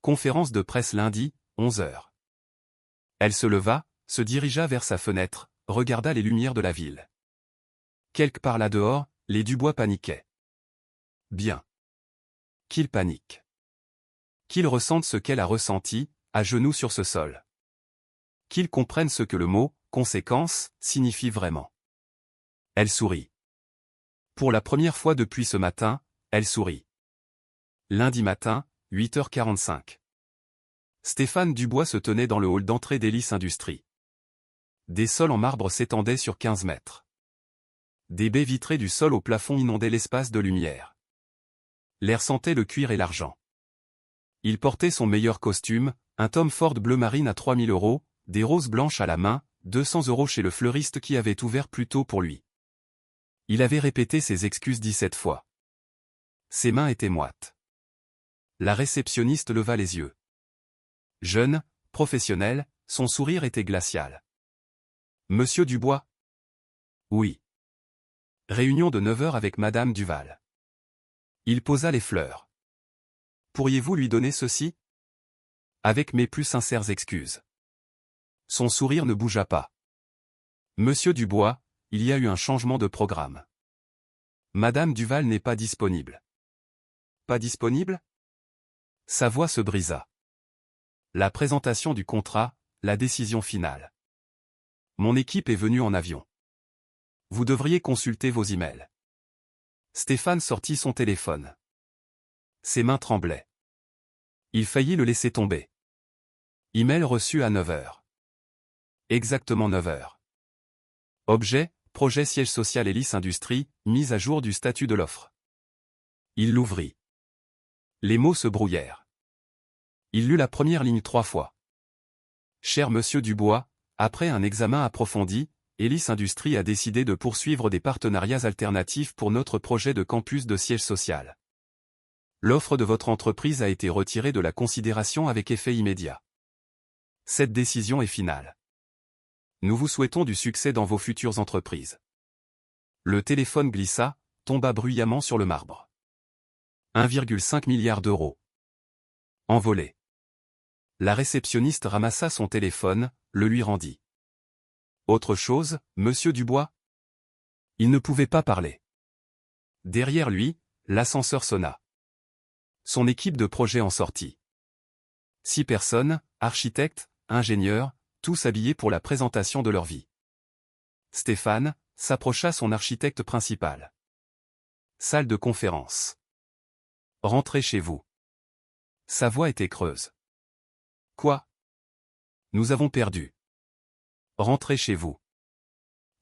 Conférence de presse lundi, 11h. Elle se leva, se dirigea vers sa fenêtre, regarda les lumières de la ville. Quelque part là dehors, les Dubois paniquaient. Bien. Qu'ils paniquent. Qu'ils ressentent ce qu'elle a ressenti, à genoux sur ce sol. Qu'ils comprennent ce que le mot « conséquence » signifie vraiment. Elle sourit. Pour la première fois depuis ce matin, elle sourit. Lundi matin, 8h45. Stéphane Dubois se tenait dans le hall d'entrée d'Hélice Industries. Des sols en marbre s'étendaient sur 15 mètres. Des baies vitrées du sol au plafond inondaient l'espace de lumière. L'air sentait le cuir et l'argent. Il portait son meilleur costume, un Tom Ford bleu marine à 3000 €, des roses blanches à la main, 200 € chez le fleuriste qui avait ouvert plus tôt pour lui. Il avait répété ses excuses 17 fois. Ses mains étaient moites. La réceptionniste leva les yeux. Jeune, professionnel, son sourire était glacial. Monsieur Dubois? Oui. Réunion de 9h avec Madame Duval. Il posa les fleurs. Pourriez-vous lui donner ceci? Avec mes plus sincères excuses. Son sourire ne bougea pas. Monsieur Dubois, il y a eu un changement de programme. Madame Duval n'est pas disponible. Pas disponible? Sa voix se brisa. La présentation du contrat, la décision finale. Mon équipe est venue en avion. Vous devriez consulter vos emails. Stéphane sortit son téléphone. Ses mains tremblaient. Il faillit le laisser tomber. Email reçu à 9h. Exactement 9h. Objet, projet siège social Hélice Industries, mise à jour du statut de l'offre. Il l'ouvrit. Les mots se brouillèrent. Il lut la première ligne 3 fois. Cher Monsieur Dubois, après un examen approfondi, Hélice Industries a décidé de poursuivre des partenariats alternatifs pour notre projet de campus de siège social. L'offre de votre entreprise a été retirée de la considération avec effet immédiat. Cette décision est finale. Nous vous souhaitons du succès dans vos futures entreprises. Le téléphone glissa, tomba bruyamment sur le marbre. 1,5 milliard d'euros. Envolé. La réceptionniste ramassa son téléphone, le lui rendit. Autre chose, Monsieur Dubois? Il ne pouvait pas parler. Derrière lui, l'ascenseur sonna. Son équipe de projet en sortit. 6 personnes, architectes, ingénieurs, tous habillés pour la présentation de leur vie. Stéphane s'approcha son architecte principal. Salle de conférence. Rentrez chez vous. Sa voix était creuse. Quoi? Nous avons perdu. Rentrez chez vous.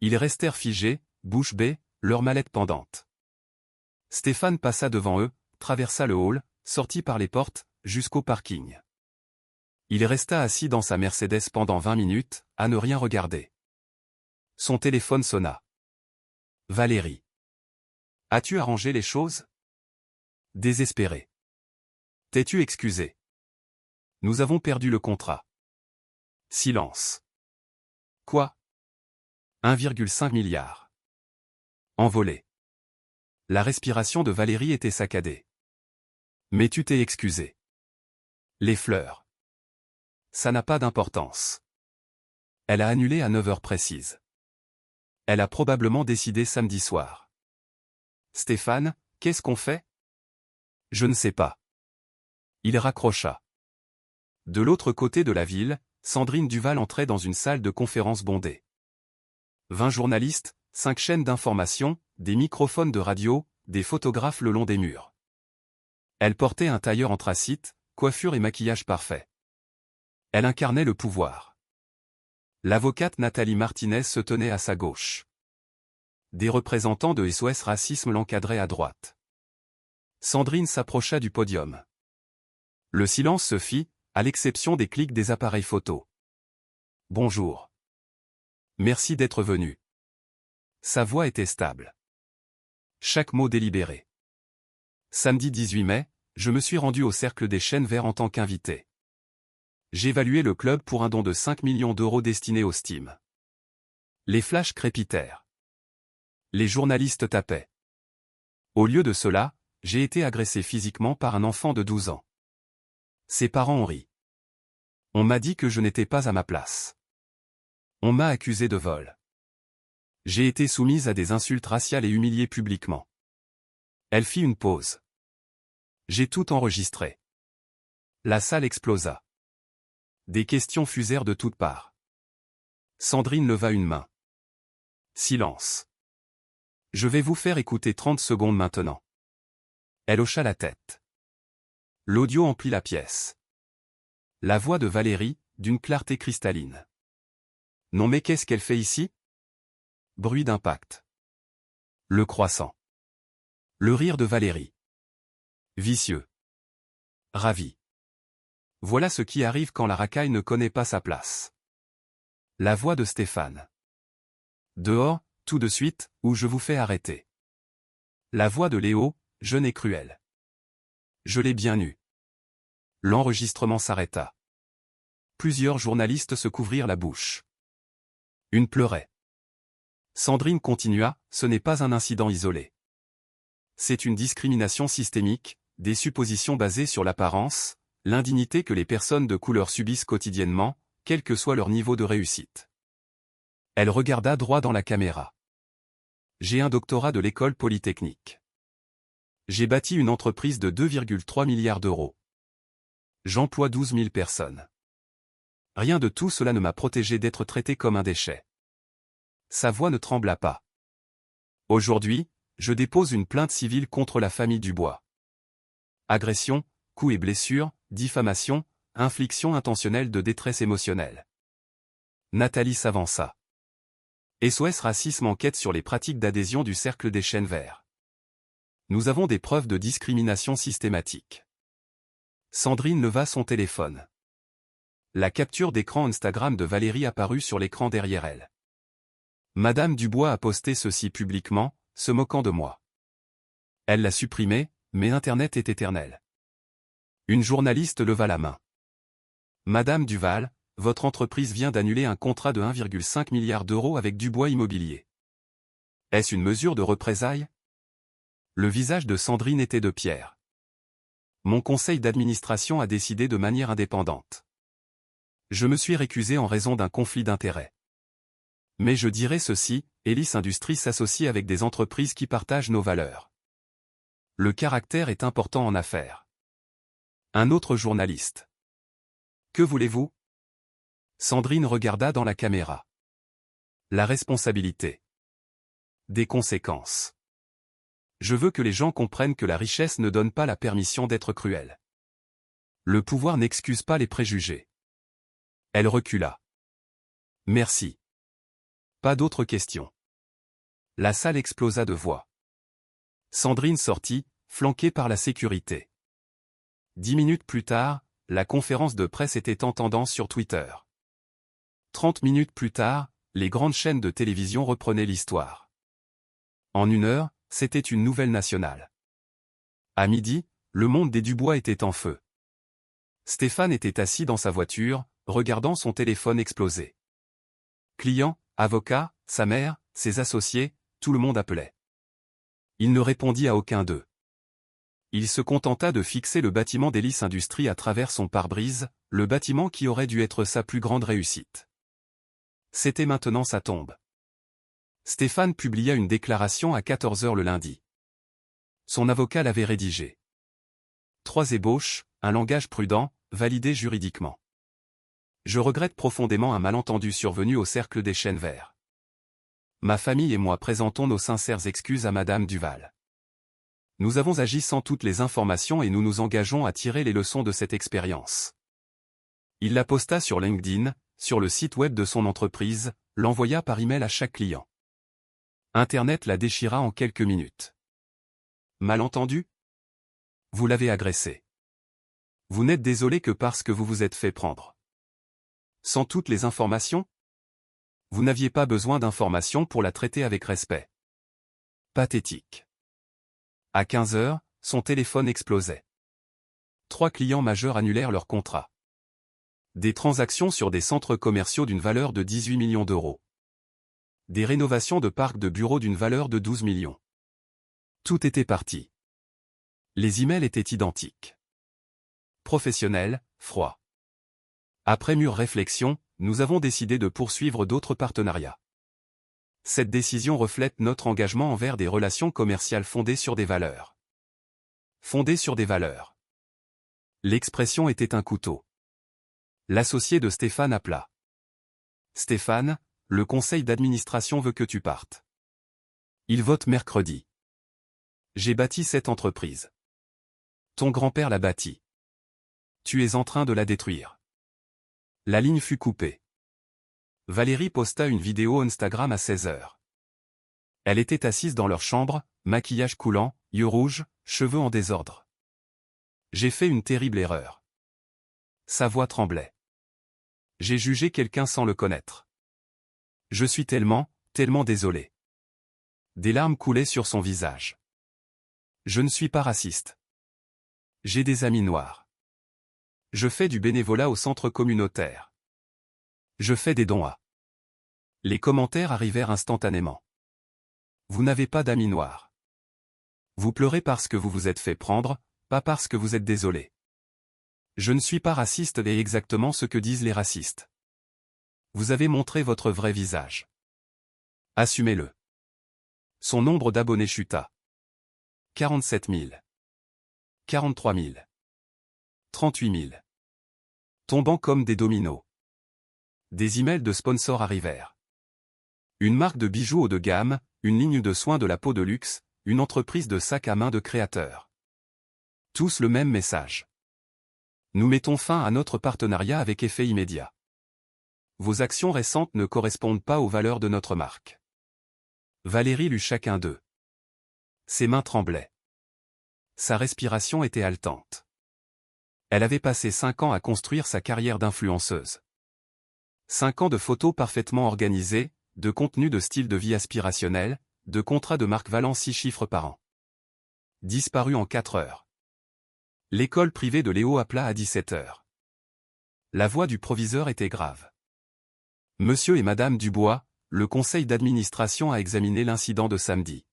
Ils restèrent figés, bouche bée, leurs mallettes pendantes. Stéphane passa devant eux, traversa le hall, sortit par les portes, jusqu'au parking. Il resta assis dans sa Mercedes pendant 20 minutes, à ne rien regarder. Son téléphone sonna. Valérie. As-tu arrangé les choses? Désespéré. T'es-tu excusé? Nous avons perdu le contrat. Silence. Quoi? 1,5 milliard. Envolé. La respiration de Valérie était saccadée. Mais tu t'es excusé. Les fleurs. Ça n'a pas d'importance. Elle a annulé à 9h précises. Elle a probablement décidé samedi soir. Stéphane, qu'est-ce qu'on fait? Je ne sais pas. Il raccrocha. De l'autre côté de la ville, Sandrine Duval entrait dans une salle de conférence bondée. 20 journalistes, 5 chaînes d'information, des microphones de radio, des photographes le long des murs. Elle portait un tailleur anthracite, coiffure et maquillage parfait. Elle incarnait le pouvoir. L'avocate Nathalie Martinez se tenait à sa gauche. Des représentants de SOS Racisme l'encadraient à droite. Sandrine s'approcha du podium. Le silence se fit, à l'exception des clics des appareils photo. « Bonjour. Merci d'être venu. » Sa voix était stable. Chaque mot délibéré. Samedi 18 mai, je me suis rendu au Cercle des Chênes Verts en tant qu'invité. J'évaluais le club pour un don de 5 millions d'euros destiné au STEAM. Les flashs crépitèrent. Les journalistes tapaient. Au lieu de cela, j'ai été agressé physiquement par un enfant de 12 ans. Ses parents ont ri. On m'a dit que je n'étais pas à ma place. On m'a accusé de vol. J'ai été soumise à des insultes raciales et humiliée publiquement. Elle fit une pause. J'ai tout enregistré. La salle explosa. Des questions fusèrent de toutes parts. Sandrine leva une main. Silence. Je vais vous faire écouter 30 secondes maintenant. Elle hocha la tête. L'audio emplit la pièce. La voix de Valérie, d'une clarté cristalline. Non mais qu'est-ce qu'elle fait ici? Bruit d'impact. Le croissant. Le rire de Valérie. Vicieux. Ravi. Voilà ce qui arrive quand la racaille ne connaît pas sa place. La voix de Stéphane. Dehors, tout de suite, ou je vous fais arrêter. La voix de Léo, jeune et cruel. Je l'ai bien eu. L'enregistrement s'arrêta. Plusieurs journalistes se couvrirent la bouche. Une pleurait. Sandrine continua, ce n'est pas un incident isolé. C'est une discrimination systémique, des suppositions basées sur l'apparence, l'indignité que les personnes de couleur subissent quotidiennement, quel que soit leur niveau de réussite. Elle regarda droit dans la caméra. J'ai un doctorat de l'école polytechnique. J'ai bâti une entreprise de 2,3 milliards d'euros. J'emploie 12 000 personnes. Rien de tout cela ne m'a protégé d'être traité comme un déchet. Sa voix ne trembla pas. Aujourd'hui, je dépose une plainte civile contre la famille Dubois. Agression, coups et blessures, diffamation, infliction intentionnelle de détresse émotionnelle. Nathalie s'avança. SOS Racisme enquête sur les pratiques d'adhésion du Cercle des Chênes Verts. Nous avons des preuves de discrimination systématique. Sandrine leva son téléphone. La capture d'écran Instagram de Valérie apparut sur l'écran derrière elle. Madame Dubois a posté ceci publiquement, se moquant de moi. Elle l'a supprimé, mais Internet est éternel. Une journaliste leva la main. Madame Duval, votre entreprise vient d'annuler un contrat de 1,5 milliard d'euros avec Dubois Immobilier. Est-ce une mesure de représailles? Le visage de Sandrine était de pierre. Mon conseil d'administration a décidé de manière indépendante. Je me suis récusé en raison d'un conflit d'intérêts. Mais je dirais ceci, Elis Industries s'associe avec des entreprises qui partagent nos valeurs. Le caractère est important en affaires. Un autre journaliste. Que voulez-vous? Sandrine regarda dans la caméra. La responsabilité. Des conséquences. Je veux que les gens comprennent que la richesse ne donne pas la permission d'être cruelle. Le pouvoir n'excuse pas les préjugés. Elle recula. Merci. Pas d'autres questions. La salle explosa de voix. Sandrine sortit, flanquée par la sécurité. 10 minutes plus tard, la conférence de presse était en tendance sur Twitter. 30 minutes plus tard, les grandes chaînes de télévision reprenaient l'histoire. En 1 heure, c'était une nouvelle nationale. À midi, le monde des Dubois était en feu. Stéphane était assis dans sa voiture, regardant son téléphone exploser. Clients, avocats, sa mère, ses associés, tout le monde appelait. Il ne répondit à aucun d'eux. Il se contenta de fixer le bâtiment d'Elis Industries à travers son pare-brise, le bâtiment qui aurait dû être sa plus grande réussite. C'était maintenant sa tombe. Stéphane publia une déclaration à 14 h le lundi. Son avocat l'avait rédigée. 3 ébauches, un langage prudent, validé juridiquement. Je regrette profondément un malentendu survenu au Cercle des Chênes Verts. Ma famille et moi présentons nos sincères excuses à Madame Duval. Nous avons agi sans toutes les informations et nous nous engageons à tirer les leçons de cette expérience. Il la posta sur LinkedIn, sur le site web de son entreprise, l'envoya par email à chaque client. Internet la déchira en quelques minutes. Malentendu? Vous l'avez agressé. Vous n'êtes désolé que parce que vous vous êtes fait prendre. Sans toutes les informations? Vous n'aviez pas besoin d'informations pour la traiter avec respect. Pathétique. À 15 heures, son téléphone explosait. 3 clients majeurs annulèrent leur contrat. Des transactions sur des centres commerciaux d'une valeur de 18 millions d'euros. Des rénovations de parcs de bureaux d'une valeur de 12 millions. Tout était parti. Les emails étaient identiques. Professionnel, froid. Après mûre réflexion, nous avons décidé de poursuivre d'autres partenariats. Cette décision reflète notre engagement envers des relations commerciales fondées sur des valeurs. Fondées sur des valeurs. L'expression était un couteau. L'associé de Stéphane appela. Stéphane, le conseil d'administration veut que tu partes. Il vote mercredi. J'ai bâti cette entreprise. Ton grand-père l'a bâtie. Tu es en train de la détruire. La ligne fut coupée. Valérie posta une vidéo Instagram à 16 heures. Elle était assise dans leur chambre, maquillage coulant, yeux rouges, cheveux en désordre. J'ai fait une terrible erreur. Sa voix tremblait. J'ai jugé quelqu'un sans le connaître. Je suis tellement désolé. Des larmes coulaient sur son visage. Je ne suis pas raciste. J'ai des amis noirs. Je fais du bénévolat au centre communautaire. Je fais des dons à. Les commentaires arrivèrent instantanément. Vous n'avez pas d'amis noirs. Vous pleurez parce que vous vous êtes fait prendre, pas parce que vous êtes désolé. Je ne suis pas raciste et exactement ce que disent les racistes. Vous avez montré votre vrai visage. Assumez-le. Son nombre d'abonnés chuta. 47 000. 43 000. 38 000. Tombant comme des dominos. Des emails de sponsors arrivèrent. Une marque de bijoux haut de gamme, une ligne de soins de la peau de luxe, une entreprise de sacs à main de créateurs. Tous le même message. Nous mettons fin à notre partenariat avec effet immédiat. Vos actions récentes ne correspondent pas aux valeurs de notre marque. Valérie lut chacun d'eux. Ses mains tremblaient. Sa respiration était haletante. Elle avait passé 5 ans à construire sa carrière d'influenceuse. 5 ans de photos parfaitement organisées, de contenu de style de vie aspirationnel, de contrats de marque valant 6 chiffres par an. Disparu en 4 heures. L'école privée de Léo appela à 17 heures. La voix du proviseur était grave. Monsieur et Madame Dubois, le conseil d'administration a examiné l'incident de samedi.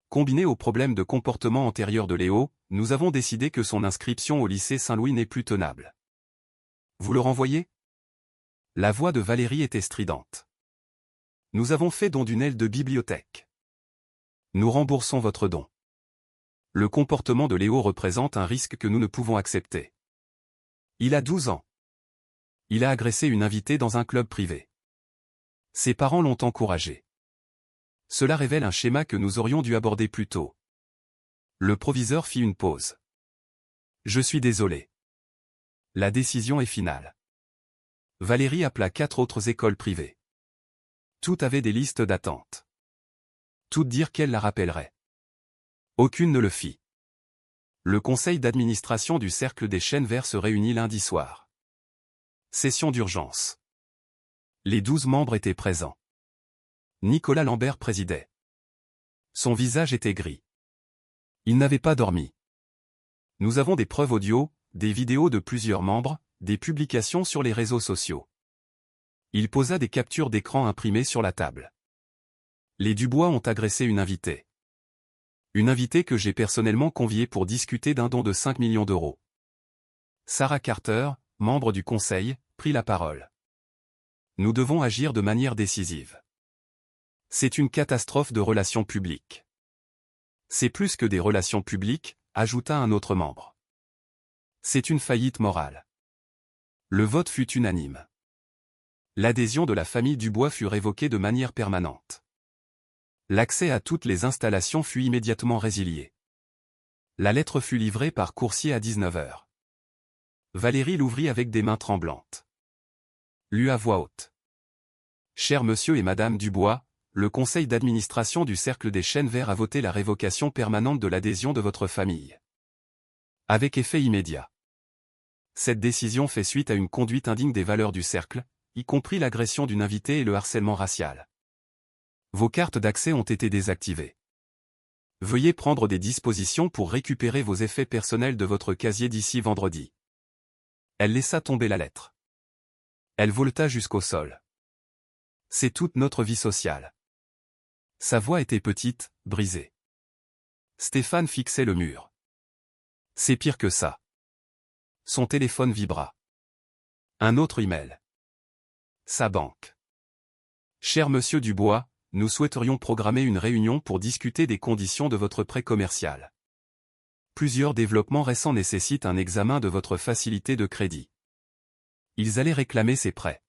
Combiné au problème de comportement antérieur de Léo, nous avons décidé que son inscription au lycée Saint-Louis n'est plus tenable. Vous le renvoyez? La voix de Valérie était stridente. Nous avons fait don d'une aile de bibliothèque. Nous remboursons votre don. Le comportement de Léo représente un risque que nous ne pouvons accepter. Il a 12 ans. Il a agressé une invitée dans un club privé. Ses parents l'ont encouragé. Cela révèle un schéma que nous aurions dû aborder plus tôt. Le proviseur fit une pause. Je suis désolé. La décision est finale. Valérie appela 4 autres écoles privées. Toutes avaient des listes d'attente. Toutes dirent qu'elle la rappellerait. Aucune ne le fit. Le conseil d'administration du Cercle des Chênes Verts se réunit lundi soir. Session d'urgence. Les 12 membres étaient présents. Nicolas Lambert présidait. Son visage était gris. Il n'avait pas dormi. Nous avons des preuves audio, des vidéos de plusieurs membres, des publications sur les réseaux sociaux. Il posa des captures d'écran imprimées sur la table. Les Dubois ont agressé une invitée. Une invitée que j'ai personnellement conviée pour discuter d'un don de 5 millions d'euros. Sarah Carter, membre du conseil, prit la parole. Nous devons agir de manière décisive. C'est une catastrophe de relations publiques. C'est plus que des relations publiques, ajouta un autre membre. C'est une faillite morale. Le vote fut unanime. L'adhésion de la famille Dubois fut révoquée de manière permanente. L'accès à toutes les installations fut immédiatement résilié. La lettre fut livrée par coursier à 19 heures. Valérie l'ouvrit avec des mains tremblantes. Lut à voix haute. Cher Monsieur et Madame Dubois, le conseil d'administration du Cercle des Chênes Verts a voté la révocation permanente de l'adhésion de votre famille. Avec effet immédiat. Cette décision fait suite à une conduite indigne des valeurs du Cercle, y compris l'agression d'une invitée et le harcèlement racial. Vos cartes d'accès ont été désactivées. Veuillez prendre des dispositions pour récupérer vos effets personnels de votre casier d'ici vendredi. Elle laissa tomber la lettre. Elle voleta jusqu'au sol. C'est toute notre vie sociale. Sa voix était petite, brisée. Stéphane fixait le mur. C'est pire que ça. Son téléphone vibra. Un autre email. Sa banque. Cher Monsieur Dubois, nous souhaiterions programmer une réunion pour discuter des conditions de votre prêt commercial. Plusieurs développements récents nécessitent un examen de votre facilité de crédit. Ils allaient réclamer ces prêts.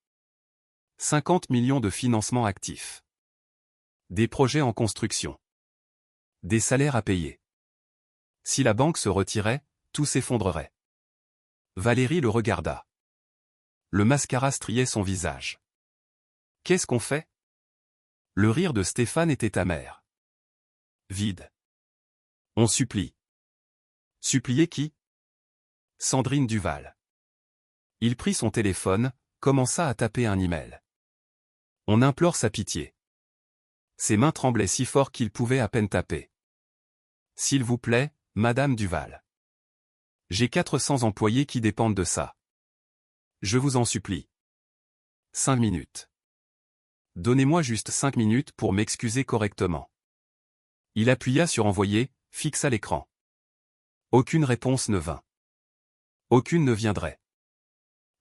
50 millions de financements actifs. Des projets en construction. Des salaires à payer. Si la banque se retirait, tout s'effondrerait. Valérie le regarda. Le mascara striait son visage. Qu'est-ce qu'on fait? Le rire de Stéphane était amer. Vide. On supplie. Supplier qui? Sandrine Duval. Il prit son téléphone, commença à taper un email. On implore sa pitié. Ses mains tremblaient si fort qu'il pouvait à peine taper. S'il vous plaît, Madame Duval. J'ai 400 employés qui dépendent de ça. Je vous en supplie. 5 minutes. Donnez-moi juste 5 minutes pour m'excuser correctement. Il appuya sur envoyer, fixa l'écran. Aucune réponse ne vint. Aucune ne viendrait.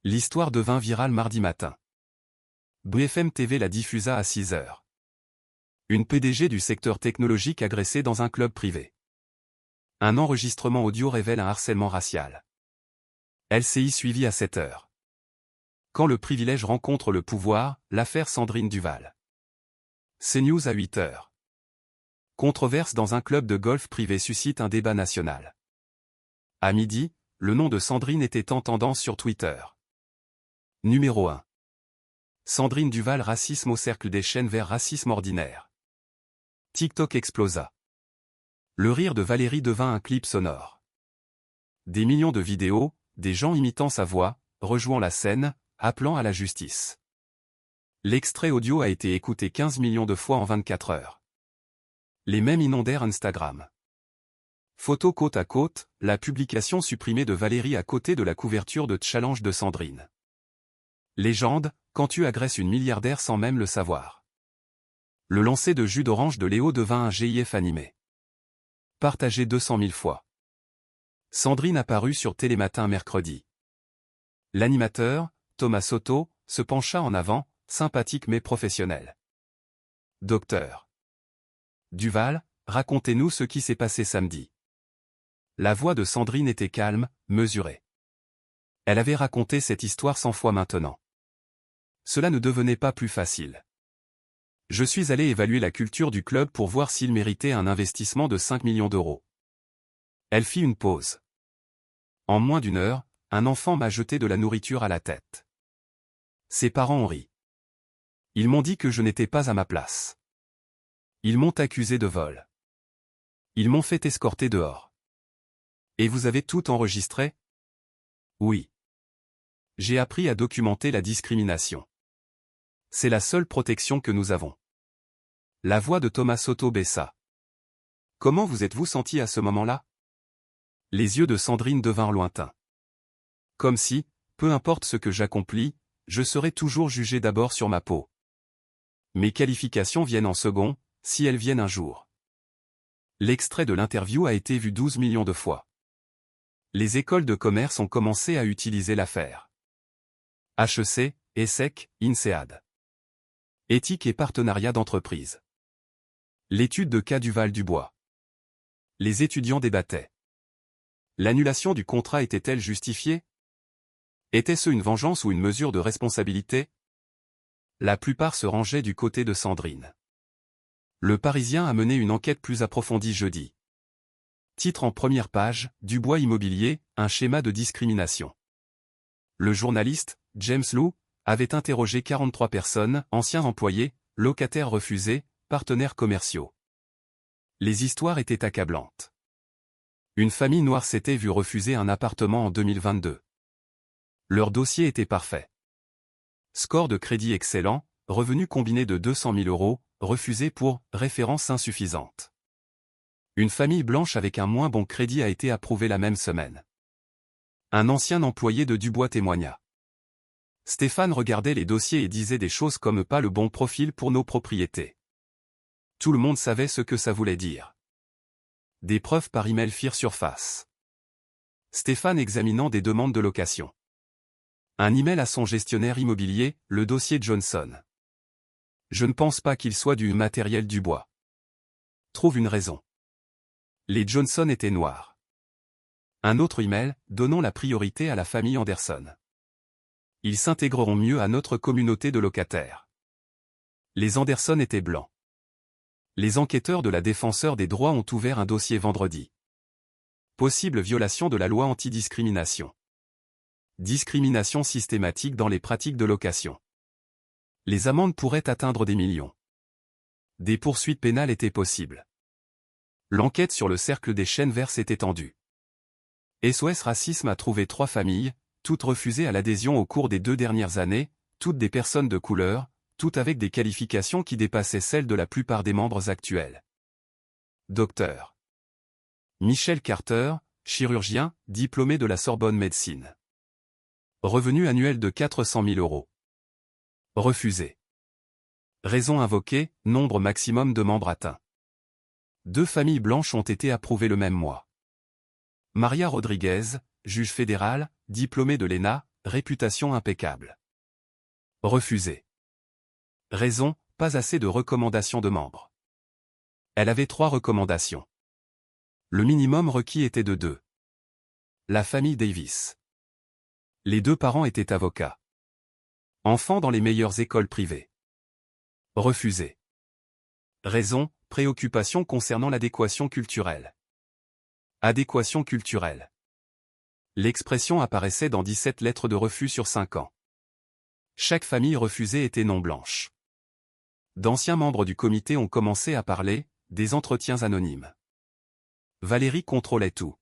L'histoire devint virale mardi matin. BFM TV la diffusa à 6 heures. Une PDG du secteur technologique agressée dans un club privé. Un enregistrement audio révèle un harcèlement racial. LCI suivi à 7 heures. Quand le privilège rencontre le pouvoir, l'affaire Sandrine Duval. CNews à 8 heures. Controverse dans un club de golf privé suscite un débat national. À midi, le nom de Sandrine était en tendance sur Twitter. Numéro 1. Sandrine Duval racisme au Cercle des Chênes Verts racisme ordinaire. TikTok explosa. Le rire de Valérie devint un clip sonore. Des millions de vidéos, des gens imitant sa voix, rejouant la scène, appelant à la justice. L'extrait audio a été écouté 15 millions de fois en 24 heures. Les mêmes inondèrent Instagram. Photo côte à côte, la publication supprimée de Valérie à côté de la couverture de Challenge de Sandrine. Légende, quand tu agresses une milliardaire sans même le savoir. Le lancer de jus d'orange de Léo devint un GIF animé. Partagé 200 000 fois. Sandrine apparut sur Télématin mercredi. L'animateur, Thomas Soto, se pencha en avant, sympathique mais professionnel. Docteur Duval, racontez-nous ce qui s'est passé samedi. La voix de Sandrine était calme, mesurée. Elle avait raconté cette histoire 100 fois maintenant. Cela ne devenait pas plus facile. Je suis allé évaluer la culture du club pour voir s'il méritait un investissement de 5 millions d'euros. Elle fit une pause. En moins d'une heure, un enfant m'a jeté de la nourriture à la tête. Ses parents ont ri. Ils m'ont dit que je n'étais pas à ma place. Ils m'ont accusé de vol. Ils m'ont fait escorter dehors. Et vous avez tout enregistré? Oui. J'ai appris à documenter la discrimination. C'est la seule protection que nous avons. La voix de Thomas Soto baissa. Comment vous êtes-vous senti à ce moment-là? Les yeux de Sandrine devinrent lointains. Comme si, peu importe ce que j'accomplis, je serai toujours jugé d'abord sur ma peau. Mes qualifications viennent en second, si elles viennent un jour. L'extrait de l'interview a été vu 12 millions de fois. Les écoles de commerce ont commencé à utiliser l'affaire. HEC, ESSEC, INSEAD. Éthique et partenariat d'entreprise. L'étude de cas Duval-Dubois. Les étudiants débattaient. L'annulation du contrat était-elle justifiée? Était-ce une vengeance ou une mesure de responsabilité? La plupart se rangeaient du côté de Sandrine. Le Parisien a mené une enquête plus approfondie jeudi. Titre en première page, Dubois Immobilier, un schéma de discrimination. Le journaliste, James Lou, avait interrogé 43 personnes, anciens employés, locataires refusés, partenaires commerciaux. Les histoires étaient accablantes. Une famille noire s'était vue refuser un appartement en 2022. Leur dossier était parfait. Score de crédit excellent, revenu combiné de 200 000 €, refusé pour « référence insuffisante ». Une famille blanche avec un moins bon crédit a été approuvée la même semaine. Un ancien employé de Dubois témoigna. Stéphane regardait les dossiers et disait des choses comme « pas le bon profil pour nos propriétés ». Tout le monde savait ce que ça voulait dire. Des preuves par email firent surface. Stéphane examinant des demandes de location. Un email à son gestionnaire immobilier, le dossier Johnson. Je ne pense pas qu'il soit du matériel Dubois. Trouve une raison. Les Johnson étaient noirs. Un autre email, donnant la priorité à la famille Anderson. Ils s'intégreront mieux à notre communauté de locataires. Les Anderson étaient blancs. Les enquêteurs de la Défenseur des droits ont ouvert un dossier vendredi. Possible violation de la loi antidiscrimination. Discrimination systématique dans les pratiques de location. Les amendes pourraient atteindre des millions. Des poursuites pénales étaient possibles. L'enquête sur le cercle des chênes verts s'est étendue. SOS Racisme a trouvé 3 familles, toutes refusées à l'adhésion au cours des 2 dernières années, toutes des personnes de couleur, toutes avec des qualifications qui dépassaient celles de la plupart des membres actuels. Docteur Michel Carter, chirurgien, diplômé de la Sorbonne Médecine. Revenu annuel de 400 000 €. Refusé. Raison invoquée, nombre maximum de membres atteint. 2 familles blanches ont été approuvées le même mois. Maria Rodriguez, juge fédéral, diplômée de l'ENA, réputation impeccable. Refusé. Raison, pas assez de recommandations de membres. Elle avait 3 recommandations. Le minimum requis était de 2. La famille Davis. Les 2 parents étaient avocats. Enfants dans les meilleures écoles privées. Refusé. Raison, préoccupation concernant l'adéquation culturelle. Adéquation culturelle. L'expression apparaissait dans 17 lettres de refus sur 5 ans. Chaque famille refusée était non blanche. D'anciens membres du comité ont commencé à parler, des entretiens anonymes. Valérie contrôlait tout.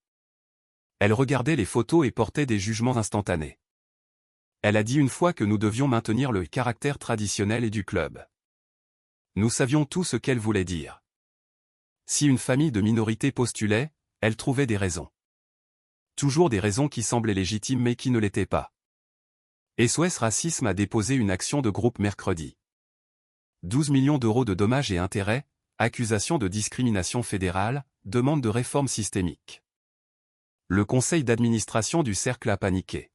Elle regardait les photos et portait des jugements instantanés. Elle a dit une fois que nous devions maintenir le caractère traditionnel et du club. Nous savions tout ce qu'elle voulait dire. Si une famille de minorité postulait, elle trouvait des raisons. Toujours des raisons qui semblaient légitimes mais qui ne l'étaient pas. SOS Racisme a déposé une action de groupe mercredi. 12 millions d'euros de dommages et intérêts, accusation de discrimination fédérale, demande de réforme systémique. Le conseil d'administration du cercle a paniqué.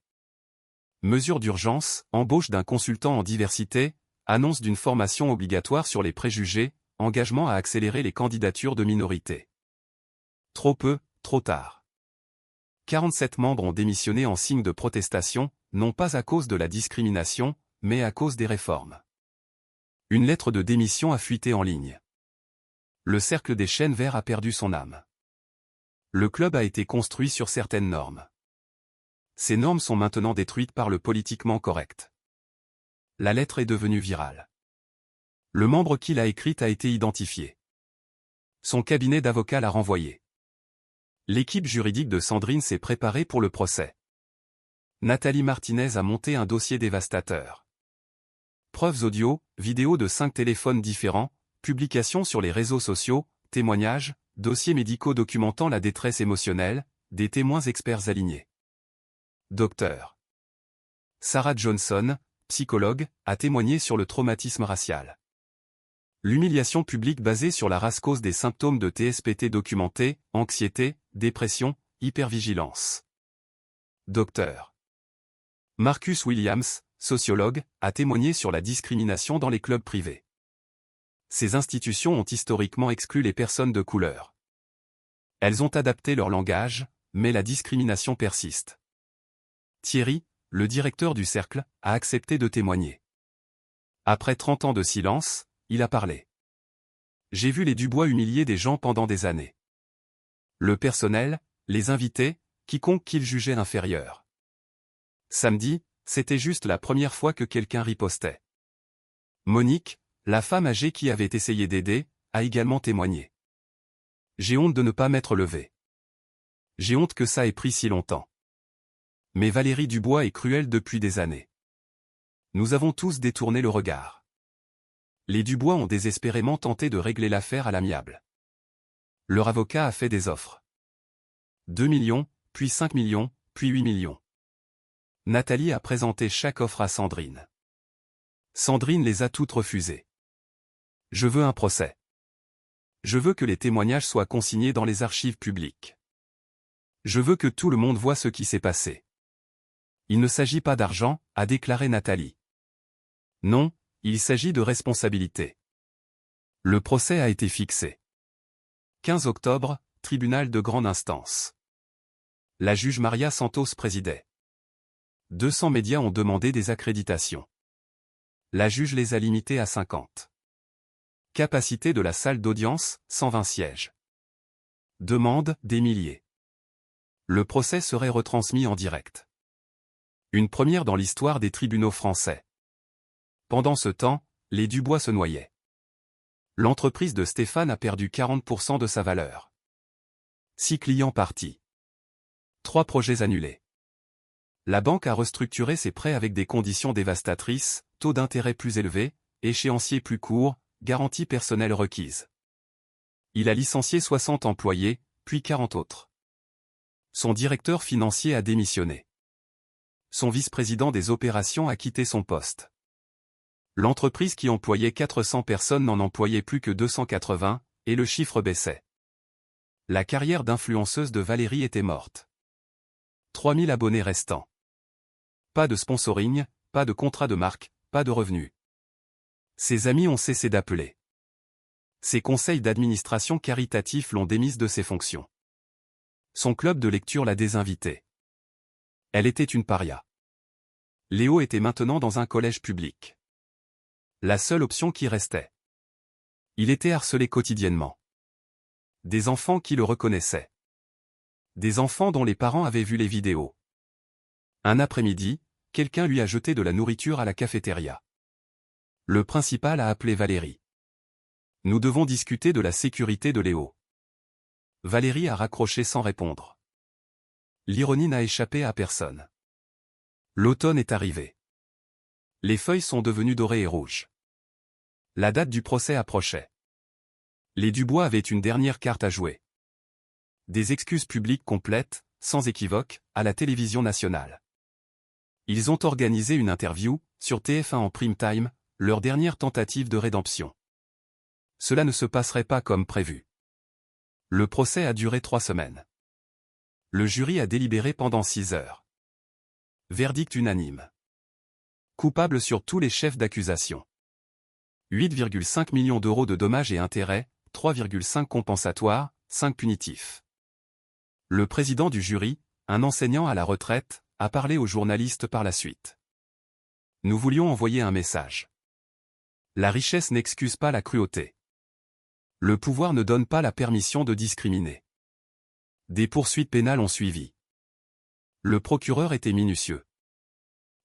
Mesures d'urgence, embauche d'un consultant en diversité, annonce d'une formation obligatoire sur les préjugés, engagement à accélérer les candidatures de minorités. Trop peu, trop tard. 47 membres ont démissionné en signe de protestation, non pas à cause de la discrimination, mais à cause des réformes. Une lettre de démission a fuité en ligne. Le cercle des chênes verts a perdu son âme. Le club a été construit sur certaines normes. Ces normes sont maintenant détruites par le politiquement correct. La lettre est devenue virale. Le membre qui l'a écrite a été identifié. Son cabinet d'avocats l'a renvoyé. L'équipe juridique de Sandrine s'est préparée pour le procès. Nathalie Martinez a monté un dossier dévastateur. Preuves audio, vidéos de 5 téléphones différents, publications sur les réseaux sociaux, témoignages, dossiers médicaux documentant la détresse émotionnelle, des témoins experts alignés. Docteur Sarah Johnson, psychologue, a témoigné sur le traumatisme racial. L'humiliation publique basée sur la race cause des symptômes de TSPT documentés, anxiété, dépression, hypervigilance. Docteur Marcus Williams, sociologue, a témoigné sur la discrimination dans les clubs privés. Ces institutions ont historiquement exclu les personnes de couleur. Elles ont adapté leur langage, mais la discrimination persiste. Thierry, le directeur du cercle, a accepté de témoigner. Après 30 ans de silence, il a parlé. J'ai vu les Dubois humilier des gens pendant des années. Le personnel, les invités, quiconque qu'ils jugeaient inférieur. Samedi, c'était juste la première fois que quelqu'un ripostait. Monique, La femme âgée qui avait essayé d'aider, a également témoigné. J'ai honte de ne pas m'être levée. J'ai honte que ça ait pris si longtemps. Mais Valérie Dubois est cruelle depuis des années. Nous avons tous détourné le regard. Les Dubois ont désespérément tenté de régler l'affaire à l'amiable. Leur avocat a fait des offres. 2 millions, puis 5 millions, puis 8 millions. Nathalie a présenté chaque offre à Sandrine. Sandrine les a toutes refusées. Je veux un procès. Je veux que les témoignages soient consignés dans les archives publiques. Je veux que tout le monde voie ce qui s'est passé. Il ne s'agit pas d'argent, a déclaré Nathalie. Non, il s'agit de responsabilité. Le procès a été fixé. 15 octobre, tribunal de grande instance. La juge Maria Santos présidait. 200 médias ont demandé des accréditations. La juge les a limités à 50. Capacité de la salle d'audience, 120 sièges. Demande, des milliers. Le procès serait retransmis en direct. Une première dans l'histoire des tribunaux français. Pendant ce temps, les Dubois se noyaient. L'entreprise de Stéphane a perdu 40% de sa valeur. 6 clients partis. 3 projets annulés. La banque a restructuré ses prêts avec des conditions dévastatrices, taux d'intérêt plus élevés, échéanciers plus courts, garanties personnelles requises. Il a licencié 60 employés, puis 40 autres. Son directeur financier a démissionné. Son vice-président des opérations a quitté son poste. L'entreprise qui employait 400 personnes n'en employait plus que 280, et le chiffre baissait. La carrière d'influenceuse de Valérie était morte. 3000 abonnés restants. Pas de sponsoring, pas de contrat de marque, pas de revenus. Ses amis ont cessé d'appeler. Ses conseils d'administration caritatifs l'ont démise de ses fonctions. Son club de lecture l'a désinvitée. Elle était une paria. Léo était maintenant dans un collège public. La seule option qui restait. Il était harcelé quotidiennement. Des enfants qui le reconnaissaient. Des enfants dont les parents avaient vu les vidéos. Un après-midi, quelqu'un lui a jeté de la nourriture à la cafétéria. Le principal a appelé Valérie. Nous devons discuter de la sécurité de Léo. Valérie a raccroché sans répondre. L'ironie n'a échappé à personne. L'automne est arrivé. Les feuilles sont devenues dorées et rouges. La date du procès approchait. Les Dubois avaient une dernière carte à jouer. Des excuses publiques complètes, sans équivoque, à la télévision nationale. Ils ont organisé une interview, sur TF1 en prime time, leur dernière tentative de rédemption. Cela ne se passerait pas comme prévu. Le procès a duré 3 semaines. Le jury a délibéré pendant 6 heures. Verdict unanime. Coupable sur tous les chefs d'accusation. 8,5 millions d'euros de dommages et intérêts, 3,5 compensatoires, 5 punitifs. Le président du jury, un enseignant à la retraite, a parlé aux journalistes par la suite. Nous voulions envoyer un message. La richesse n'excuse pas la cruauté. Le pouvoir ne donne pas la permission de discriminer. Des poursuites pénales ont suivi. Le procureur était minutieux.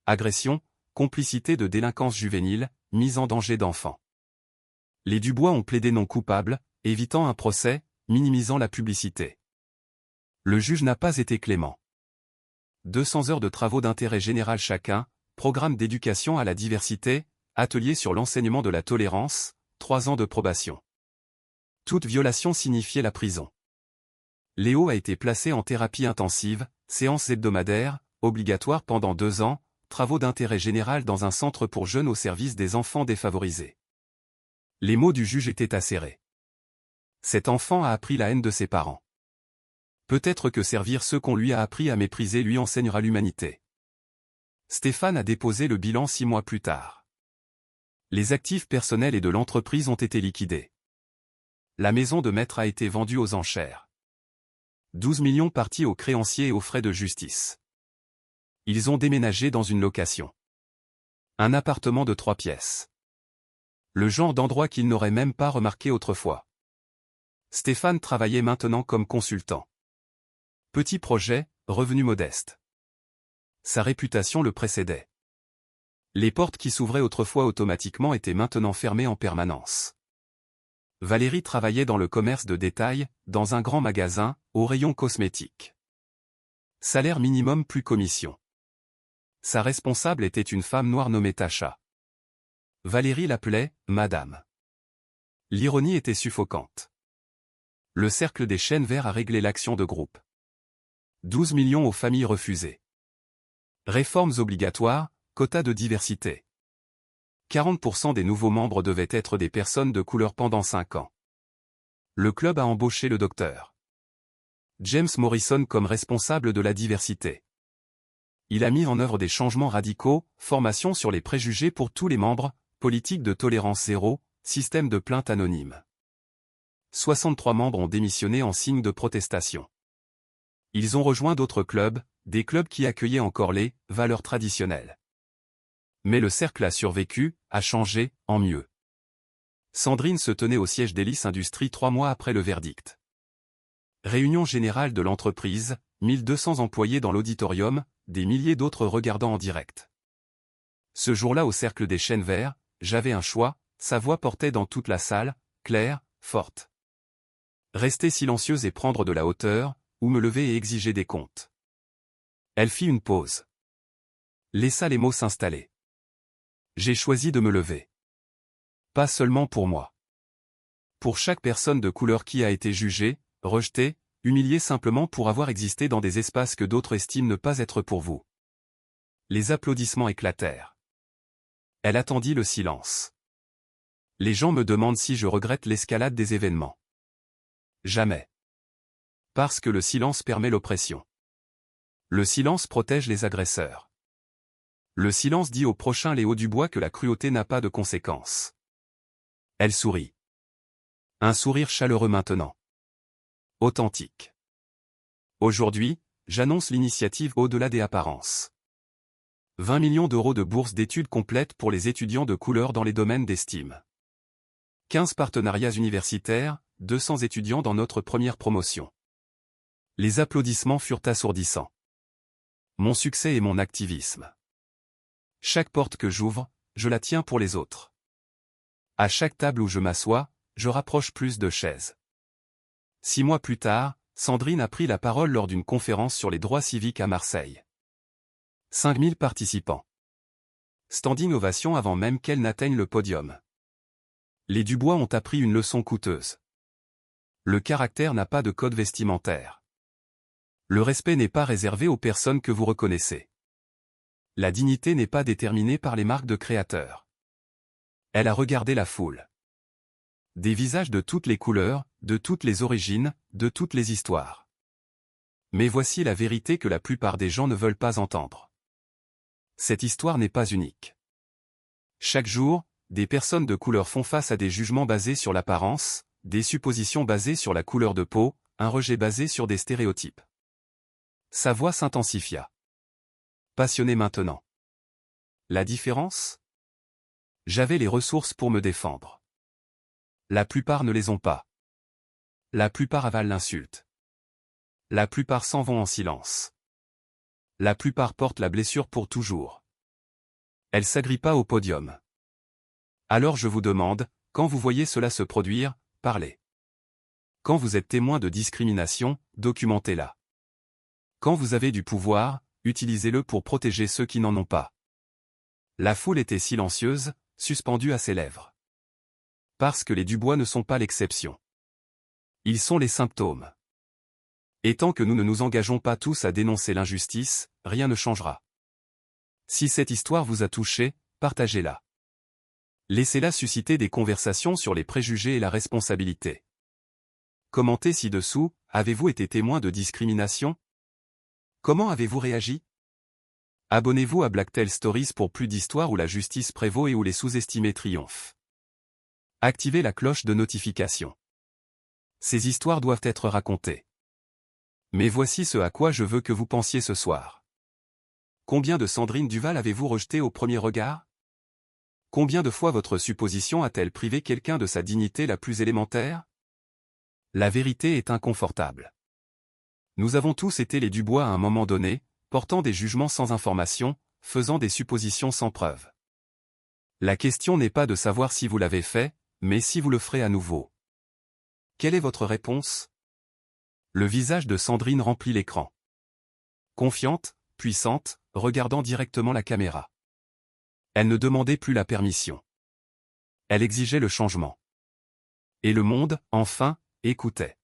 Agression, complicité de délinquance juvénile, mise en danger d'enfants. Les Dubois ont plaidé non coupable, évitant un procès, minimisant la publicité. Le juge n'a pas été clément. 200 heures de travaux d'intérêt général chacun, programme d'éducation à la diversité, atelier sur l'enseignement de la tolérance, 3 ans de probation. Toute violation signifiait la prison. Léo a été placé en thérapie intensive, séances hebdomadaires, obligatoires pendant 2 ans, travaux d'intérêt général dans un centre pour jeunes au service des enfants défavorisés. Les mots du juge étaient acérés. Cet enfant a appris la haine de ses parents. Peut-être que servir ceux qu'on lui a appris à mépriser lui enseignera l'humanité. Stéphane a déposé le bilan 6 mois plus tard. Les actifs personnels et de l'entreprise ont été liquidés. La maison de maître a été vendue aux enchères. 12 millions partis aux créanciers et aux frais de justice. Ils ont déménagé dans une location. Un appartement de 3 pièces. Le genre d'endroit qu'ils n'auraient même pas remarqué autrefois. Stéphane travaillait maintenant comme consultant. Petit projet, revenu modeste. Sa réputation le précédait. Les portes qui s'ouvraient autrefois automatiquement étaient maintenant fermées en permanence. Valérie travaillait dans le commerce de détail, dans un grand magasin, au rayon cosmétique. Salaire minimum plus commission. Sa responsable était une femme noire nommée Tacha. Valérie l'appelait « Madame ». L'ironie était suffocante. Le cercle des chênes verts a réglé l'action de groupe. 12 millions aux familles refusées. Réformes obligatoires, quotas de diversité. 40% des nouveaux membres devaient être des personnes de couleur pendant 5 ans. Le club a embauché le docteur James Morrison comme responsable de la diversité. Il a mis en œuvre des changements radicaux, formation sur les préjugés pour tous les membres, politique de tolérance zéro, système de plainte anonyme. 63 membres ont démissionné en signe de protestation. Ils ont rejoint d'autres clubs, des clubs qui accueillaient encore les valeurs traditionnelles. Mais le cercle a survécu, a changé, en mieux. Sandrine se tenait au siège d'Hélice Industries 3 mois après le verdict. Réunion générale de l'entreprise, 1200 employés dans l'auditorium, des milliers d'autres regardant en direct. Ce jour-là au cercle des chênes verts, j'avais un choix, sa voix portait dans toute la salle, claire, forte. Rester silencieuse et prendre de la hauteur, ou me lever et exiger des comptes. Elle fit une pause. Laissa les mots s'installer. J'ai choisi de me lever. Pas seulement pour moi. Pour chaque personne de couleur qui a été jugée, rejetée, humiliée simplement pour avoir existé dans des espaces que d'autres estiment ne pas être pour vous. Les applaudissements éclatèrent. Elle attendit le silence. Les gens me demandent si je regrette l'escalade des événements. Jamais. Parce que le silence permet l'oppression. Le silence protège les agresseurs. Le silence dit au prochain Léo Dubois que la cruauté n'a pas de conséquences. Elle sourit. Un sourire chaleureux maintenant. Authentique. Aujourd'hui, j'annonce l'initiative Au-delà des apparences. 20 millions d'euros de bourse d'études complètes pour les étudiants de couleur dans les domaines d'estime. 15 partenariats universitaires, 200 étudiants dans notre première promotion. Les applaudissements furent assourdissants. Mon succès et mon activisme. Chaque porte que j'ouvre, je la tiens pour les autres. À chaque table où je m'assois, je rapproche plus de chaises. 6 mois plus tard, Sandrine a pris la parole lors d'une conférence sur les droits civiques à Marseille. 5000 participants. Standing ovation avant même qu'elle n'atteigne le podium. Les Dubois ont appris une leçon coûteuse. Le caractère n'a pas de code vestimentaire. Le respect n'est pas réservé aux personnes que vous reconnaissez. La dignité n'est pas déterminée par les marques de créateurs. Elle a regardé la foule. Des visages de toutes les couleurs, de toutes les origines, de toutes les histoires. Mais voici la vérité que la plupart des gens ne veulent pas entendre. Cette histoire n'est pas unique. Chaque jour, des personnes de couleur font face à des jugements basés sur l'apparence, des suppositions basées sur la couleur de peau, un rejet basé sur des stéréotypes. Sa voix s'intensifia. Passionné maintenant. La différence ? J'avais les ressources pour me défendre. La plupart ne les ont pas. La plupart avalent l'insulte. La plupart s'en vont en silence. La plupart portent la blessure pour toujours. Elle s'agrippa au podium. Alors je vous demande, quand vous voyez cela se produire, parlez. Quand vous êtes témoin de discrimination, documentez-la. Quand vous avez du pouvoir, utilisez-le pour protéger ceux qui n'en ont pas. La foule était silencieuse, suspendue à ses lèvres. Parce que les Dubois ne sont pas l'exception. Ils sont les symptômes. Et tant que nous ne nous engageons pas tous à dénoncer l'injustice, rien ne changera. Si cette histoire vous a touché, partagez-la. Laissez-la susciter des conversations sur les préjugés et la responsabilité. Commentez ci-dessous, avez-vous été témoin de discrimination ? Comment avez-vous réagi ? Abonnez-vous à Blacktail Stories pour plus d'histoires où la justice prévaut et où les sous-estimés triomphent. Activez la cloche de notification. Ces histoires doivent être racontées. Mais voici ce à quoi je veux que vous pensiez ce soir. Combien de Sandrine Duval avez-vous rejeté au premier regard ? Combien de fois votre supposition a-t-elle privé quelqu'un de sa dignité la plus élémentaire ? La vérité est inconfortable. Nous avons tous été les Dubois à un moment donné, portant des jugements sans information, faisant des suppositions sans preuve. La question n'est pas de savoir si vous l'avez fait, mais si vous le ferez à nouveau. Quelle est votre réponse? Le visage de Sandrine remplit l'écran. Confiante, puissante, regardant directement la caméra. Elle ne demandait plus la permission. Elle exigeait le changement. Et le monde, enfin, écoutait.